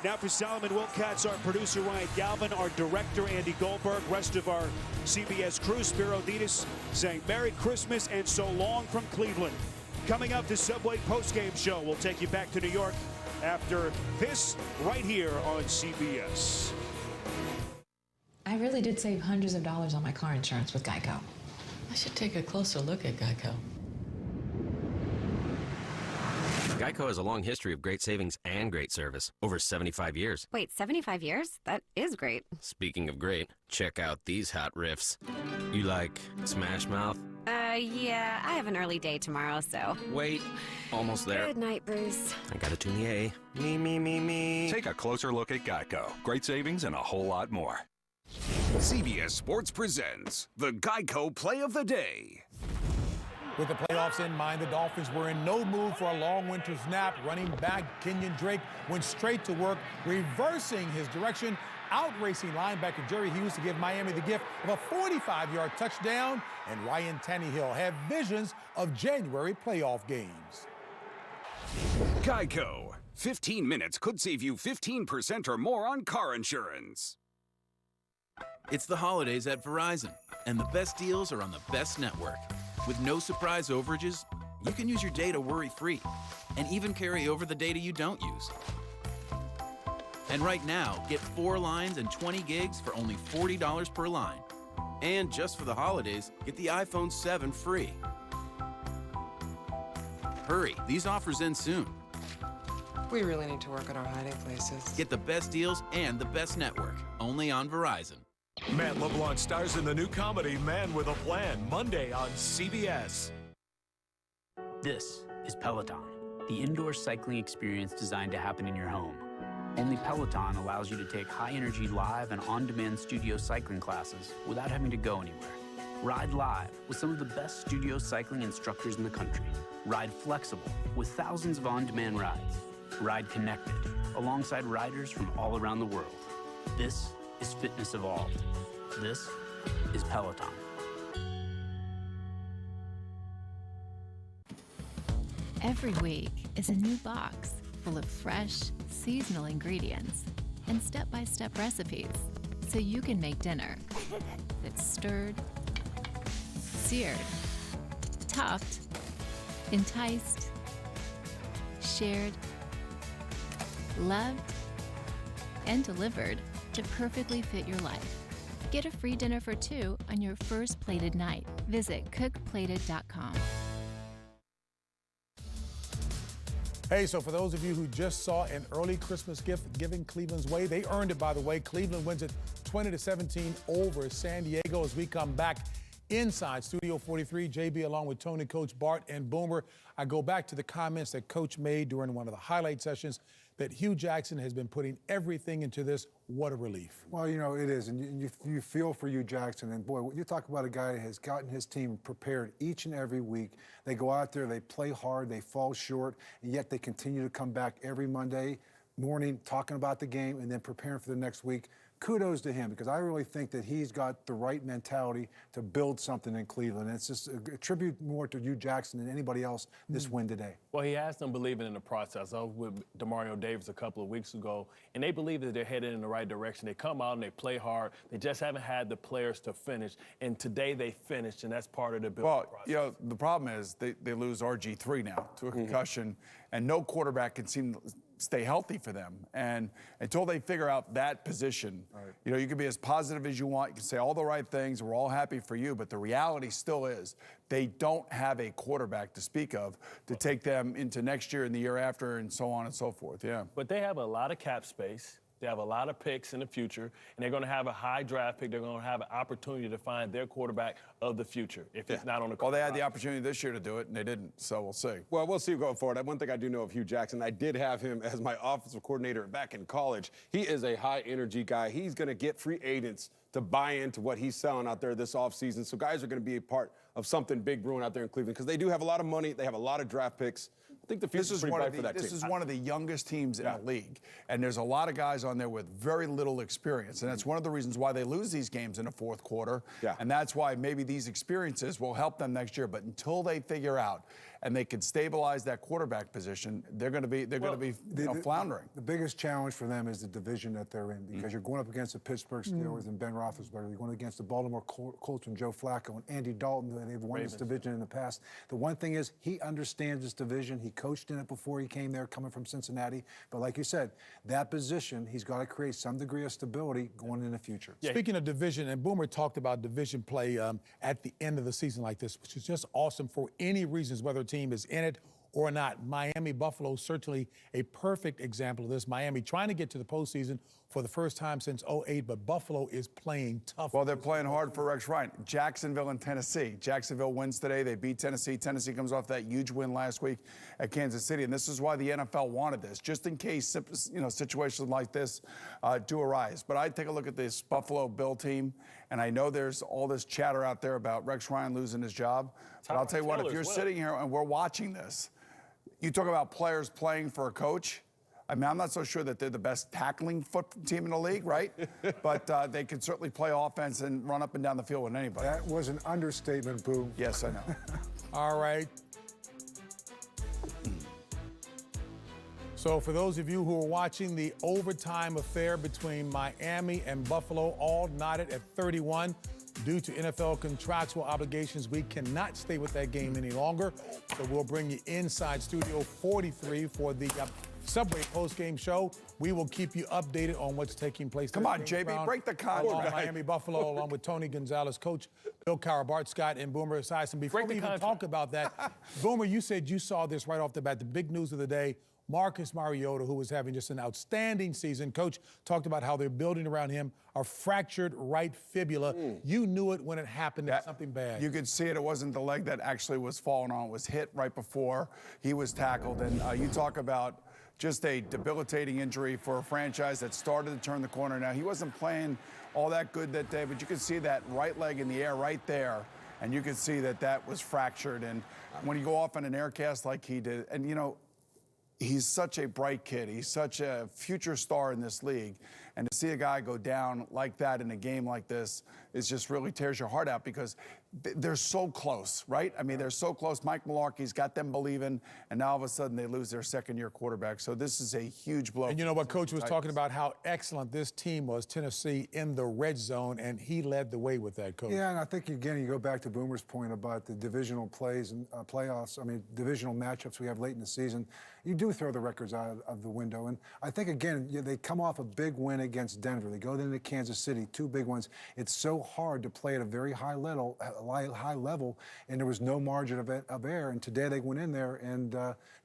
Now for Solomon Wilcots, our producer Ryan Galvin, our director Andy Goldberg, rest of our CBS crew, Spiro Ditas, saying Merry Christmas and so long from Cleveland. Coming up, the Subway postgame show. We'll take you back to New York after this right here on CBS. I really did save hundreds of dollars on my car insurance with Geico. I should take a closer look at Geico. Geico has a long history of great savings and great service. Over 75 years. Wait, 75 years? That is great. Speaking of great, check out these hot riffs. You like Smash Mouth? Yeah, I have an early day tomorrow, so. Wait, almost there. Good night, Bruce. I gotta tune the A. Me. Take a closer look at Geico. Great savings and a whole lot more. CBS Sports presents the Geico Play of the Day. With the playoffs in mind, the Dolphins were in no mood for a long winter's nap. Running back Kenyon Drake went straight to work, reversing his direction, outracing linebacker Jerry Hughes to give Miami the gift of a 45-yard touchdown, and Ryan Tannehill had visions of January playoff games. Geico. 15 minutes could save you 15% or more on car insurance. It's the holidays at Verizon, and the best deals are on the best network. With no surprise overages, you can use your data worry-free and even carry over the data you don't use. And right now, get 4 lines and 20 gigs for only $40 per line. And just for the holidays, get the iPhone 7 free. Hurry, these offers end soon. We really need to work on our hiding places. Get the best deals and the best network, only on Verizon. Matt LeBlanc stars in the new comedy Man with a Plan, Monday on CBS. This is Peloton, the indoor cycling experience designed to happen in your home. Only Peloton allows you to take high-energy live and on-demand studio cycling classes without having to go anywhere. Ride live with some of the best studio cycling instructors in the country. Ride flexible with thousands of on-demand rides. Ride connected alongside riders from all around the world. This is fitness evolved. This is Peloton. Every week is a new box full of fresh, seasonal ingredients and step-by-step recipes so you can make dinner that's stirred, seared, topped, enticed, shared, loved, and delivered to perfectly fit your life. Get a free dinner for 2 on your first plated night. Visit cookplated.com. Hey, so for those of you who just saw an early Christmas gift giving Cleveland's way, they earned it, by the way. Cleveland wins it 20-17 over San Diego as we come back inside Studio 43. JB along with Tony, Coach Bart, and Boomer. I go back to the comments that Coach made during one of the highlight sessions. that Hugh Jackson has been putting everything into this. What a relief. Well, you know, it is, and you feel for Hugh Jackson. And, boy, you talk about a guy that has gotten his team prepared each and every week. They go out there, they play hard, they fall short, and yet they continue to come back every Monday morning talking about the game and then preparing for the next week. Kudos to him, because I really think that he's got the right mentality to build something in Cleveland. And it's just a tribute more to Hugh Jackson than anybody else this win today. Well, he has them believing in the process. I was with DeMario Davis a couple of weeks ago, and they believe that they're headed in the right direction. They come out and they play hard. They just haven't had the players to finish. And today they finished, and that's part of the building process. You know, the problem is they lose RG3 now to a concussion, and no quarterback can seem to stay healthy for them. And until they figure out that position, you know, you can be as positive as you want. You can say all the right things. We're all happy for you. But the reality still is they don't have a quarterback to speak of to take them into next year and the year after and so on and so forth. Yeah. But they have a lot of cap space. They have a lot of picks in the future, and they're going to have a high draft pick. They're going to have an opportunity to find their quarterback of the future if it's not on the. Well, they had the opportunity this year to do it, and they didn't, so we'll see. Well, we'll see going forward. One thing I do know of Hugh Jackson, I did have him as my offensive coordinator back in college. He is a high-energy guy. He's going to get free agents to buy into what he's selling out there this offseason. So guys are going to be a part of something big brewing out there in Cleveland because they do have a lot of money. They have a lot of draft picks. I think the future is pretty bright for that team. This is one of the youngest teams in the league, and there's a lot of guys on there with very little experience, and that's one of the reasons why they lose these games in the fourth quarter, and that's why maybe these experiences will help them next year. But until they figure out and they can stabilize that quarterback position, they're going to be floundering. The biggest challenge for them is the division that they're in, because you're going up against the Pittsburgh Steelers and Ben Roethlisberger. You're going against the Baltimore Colts and Joe Flacco and Andy Dalton, and they've won this division in the past. The one thing is he understands this division. He coached in it before he came there, coming from Cincinnati. But like you said, that position, he's got to create some degree of stability going in the future. Speaking of division, and Boomer talked about division play at the end of the season like this, which is just awesome for any reasons, whether a team is in it or not. Miami, Buffalo, certainly a perfect example of this. Miami trying to get to the postseason for the first time since '08, but Buffalo is playing tough. Well, they're playing hard for Rex Ryan. Jacksonville and Tennessee. Jacksonville wins today. They beat Tennessee. Tennessee comes off that huge win last week at Kansas City, and this is why the NFL wanted this, just in case, you know, situations like this do arise. But I take a look at this Buffalo Bill team, and I know there's all this chatter out there about Rex Ryan losing his job. But I'll tell you what, if you're sitting here and we're watching this, you talk about players playing for a coach. I mean, I'm not so sure that they're the best tackling team in the league, right? But they can certainly play offense and run up and down the field with anybody. That was an understatement, Boo. Yes, I know. All right. So for those of you who are watching the overtime affair between Miami and Buffalo, all knotted at 31. Due to NFL contractual obligations, we cannot stay with that game any longer. So we'll bring you inside Studio 43 for the Subway post-game show. We will keep you updated on what's taking place. Come on, JB, break the contract. Miami, Buffalo, along with Tony Gonzalez, Coach Bill Cowher, Bart Scott, and Boomer Esiason. Before we even talk about that, Boomer, you said you saw this right off the bat, the big news of the day. Marcus Mariota, who was having just an outstanding season. Coach talked about how they're building around him a fractured right fibula. You knew it when it happened. It's something bad. You could see it. It wasn't the leg that actually was falling on. It was hit right before he was tackled. And you talk about just a debilitating injury for a franchise that started to turn the corner. Now, he wasn't playing all that good that day, but you could see that right leg in the air right there. And you could see that that was fractured. And when you go off on an air cast like he did, and, you know, he's such a bright kid. He's such a future star in this league. And to see a guy go down like that in a game like this is just really tears your heart out because they're so close, right? I mean, they're so close. Mike Mularkey's got them believing, and now all of a sudden they lose their second-year quarterback. So this is a huge blow. And you know what, Coach was talking about how excellent this team was, Tennessee, in the red zone, and he led the way with that, Coach. Yeah, and I think, again, you go back to Boomer's point about the divisional plays and playoffs, divisional matchups we have late in the season. You do throw the records out of the window. And I think, again, they come off a big win against Denver. They go into Kansas City, 2 big ones. It's so hard to play at a very high level, and there was no margin of error. And today they went in there, and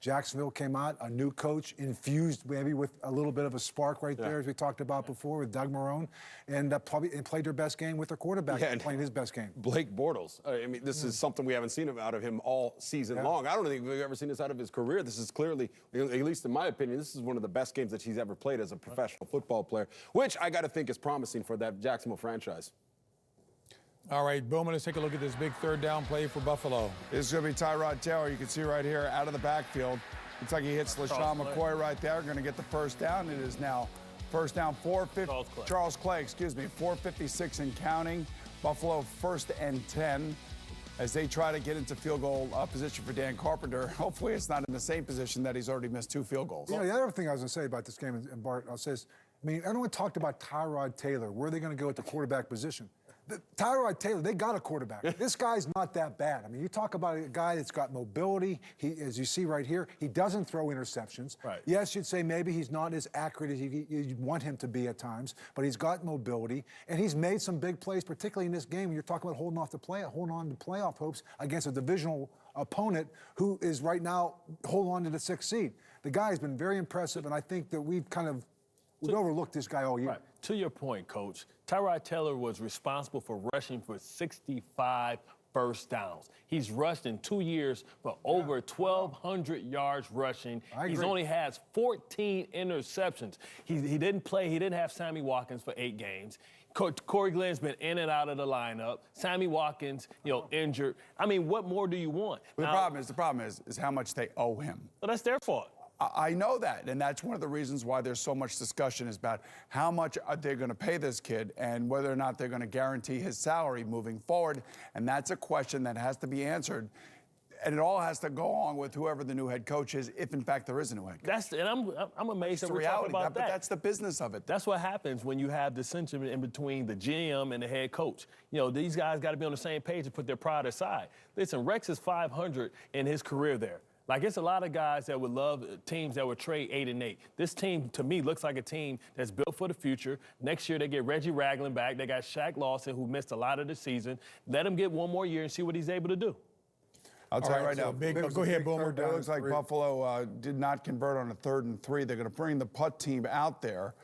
Jacksonville came out, a new coach, infused maybe with a little bit of a spark right there, as we talked about before with Doug Marrone, and probably played their best game with their quarterback playing his best game. Blake Bortles. I mean, this is something we haven't seen out of him all season long. I don't think we've ever seen this out of his career. This is clearly, at least in my opinion, this is one of the best games that he's ever played as a professional football player, which I got to think is promising for that Jacksonville franchise. All right, Bowman, let's take a look at this big 3rd down play for Buffalo. This is going to be Tyrod Taylor. You can see right here out of the backfield. Looks like he hits LaShawn McCoy right there. Going to get the first down. It is now first down, Charles Clay, excuse me, 4:56 and counting. Buffalo 1st and 10 as they try to get into field goal position for Dan Carpenter. Hopefully it's not in the same position that he's already missed 2 field goals. You know, the other thing I was going to say about this game, and Bart, I'll say this, I mean, everyone talked about Tyrod Taylor. Where are they going to go at the quarterback position? Tyrod Taylor, they got a quarterback. This guy's not that bad. I mean, you talk about a guy that's got mobility. He, as you see right here, he doesn't throw interceptions. Right. Yes, you'd say maybe he's not as accurate as you'd want him to be at times, but he's got mobility, and he's made some big plays, particularly in this game when you're talking about holding on to playoff hopes against a divisional opponent who is right now holding on to the 6th seed. The guy has been very impressive, and I think that we've overlooked this guy all year. Right. To your point, Coach, Tyrod Taylor was responsible for rushing for 65 first downs. He's rushed in 2 years for over 1,200 yards rushing. He's only has 14 interceptions. He didn't play. He didn't have Sammy Watkins for 8 games. Corey Glenn's been in and out of the lineup. Sammy Watkins, injured. I mean, what more do you want? Well, the problem is how much they owe him. Well, that's their fault. I know that, and that's one of the reasons why there's so much discussion is about how much are they going to pay this kid and whether or not they're going to guarantee his salary moving forward, and that's a question that has to be answered, and it all has to go on with whoever the new head coach is, if in fact there is a new head coach. And I'm amazed that we're talking about that. But that's the business of it. That's what happens when you have dissension in between the GM and the head coach. These guys got to be on the same page and put their pride aside. Listen, Rex is 500 in his career there. Like, it's a lot of guys that would love teams that would trade 8-8. This team, to me, looks like a team that's built for the future. Next year, they get Reggie Ragland back. They got Shaq Lawson, who missed a lot of the season. Let him get one more year and see what he's able to do. I'll tell you right now. Go ahead, Boomer. It looks like Buffalo did not convert on a 3rd and 3. They're going to bring the putt team out there.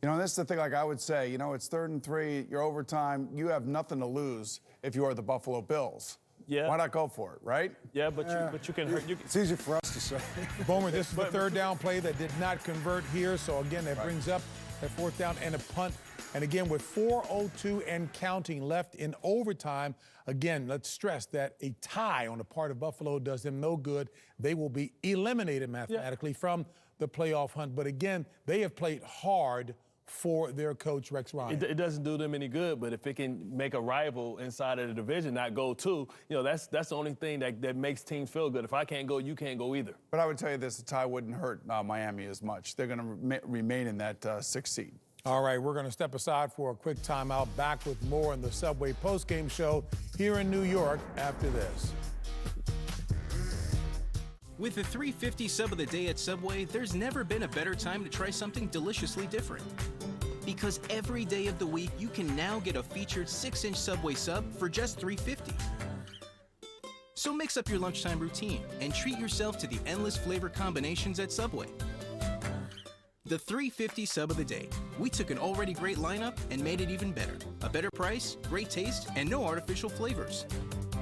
This is the thing, like I would say, it's 3rd and 3, you're overtime. You have nothing to lose if you are the Buffalo Bills. Yeah. Why not go for it, right? Yeah, but you can hurt. It's easy for us to say. Boomer, this is the 3rd down play that did not convert here. So, again, that brings up that 4th down and a punt. And, again, with 4:02 and counting left in overtime, again, let's stress that a tie on the part of Buffalo does them no good. They will be eliminated mathematically from the playoff hunt. But, again, they have played hard for their coach, Rex Ryan. It doesn't do them any good, but if it can make a rival inside of the division not go too, that's the only thing that makes teams feel good. If I can't go, you can't go either. But I would tell you this, the tie wouldn't hurt Miami as much. They're going to remain in that 6th seed. All right, we're going to step aside for a quick timeout. Back with more in the Subway postgame show here in New York after this. With the $3.50 sub of the day at Subway, there's never been a better time to try something deliciously different. Because every day of the week, you can now get a featured 6-inch Subway sub for just $3.50. So mix up your lunchtime routine and treat yourself to the endless flavor combinations at Subway. The $3.50 sub of the day. We took an already great lineup and made it even better. A better price, great taste, and no artificial flavors.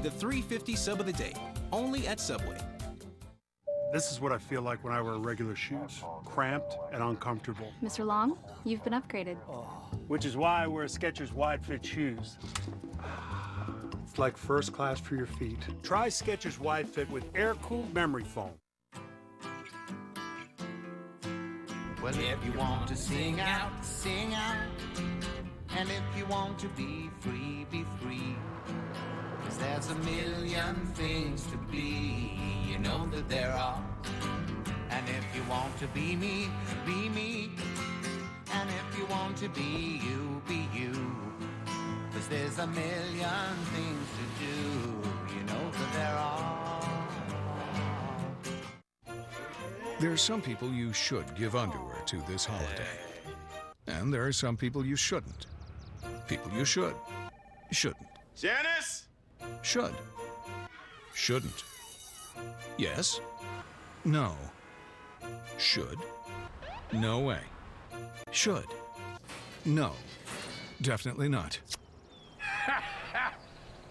The $3.50 sub of the day. Only at Subway. This is what I feel like when I wear regular shoes. Cramped and uncomfortable. Mr. Long, you've been upgraded. Which is why I wear Skechers wide fit shoes. It's like first class for your feet. Try Skechers wide fit with air-cooled memory foam. Well, if you want to sing out, sing out. And if you want to be free, be free. 'Cause there's a million things to be, you know that there are. And if you want to be me, be me. And if you want to be you, be you. 'Cause there's a million things to do, you know that there are. There are some people you should give underwear to this holiday. And there are some people you shouldn't. People you should. Shouldn't. Janice? Should. Shouldn't. Yes. No. Should. No way. Should. No. Definitely not.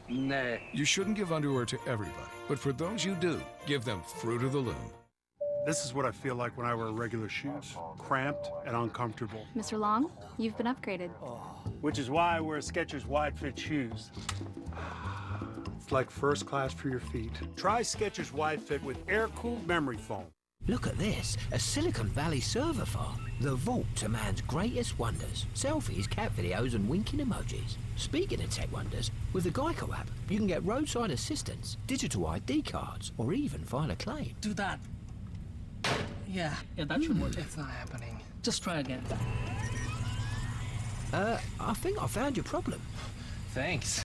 Nah. You shouldn't give underwear to everybody, but for those you do, give them Fruit of the Loom. This is what I feel like when I wear regular shoes. Cramped and uncomfortable. Mr. Long, you've been upgraded. Which is why I wear Skechers wide fit shoes. It's like first class for your feet. Try Skechers wide fit with air-cooled memory foam. Look at this, a Silicon Valley server farm. The vault to man's greatest wonders. Selfies, cat videos, and winking emojis. Speaking of tech wonders, with the Geico app, you can get roadside assistance, digital ID cards, or even file a claim. Do that. Yeah, that should work. It's not happening. Just try again. I think I found your problem. Thanks.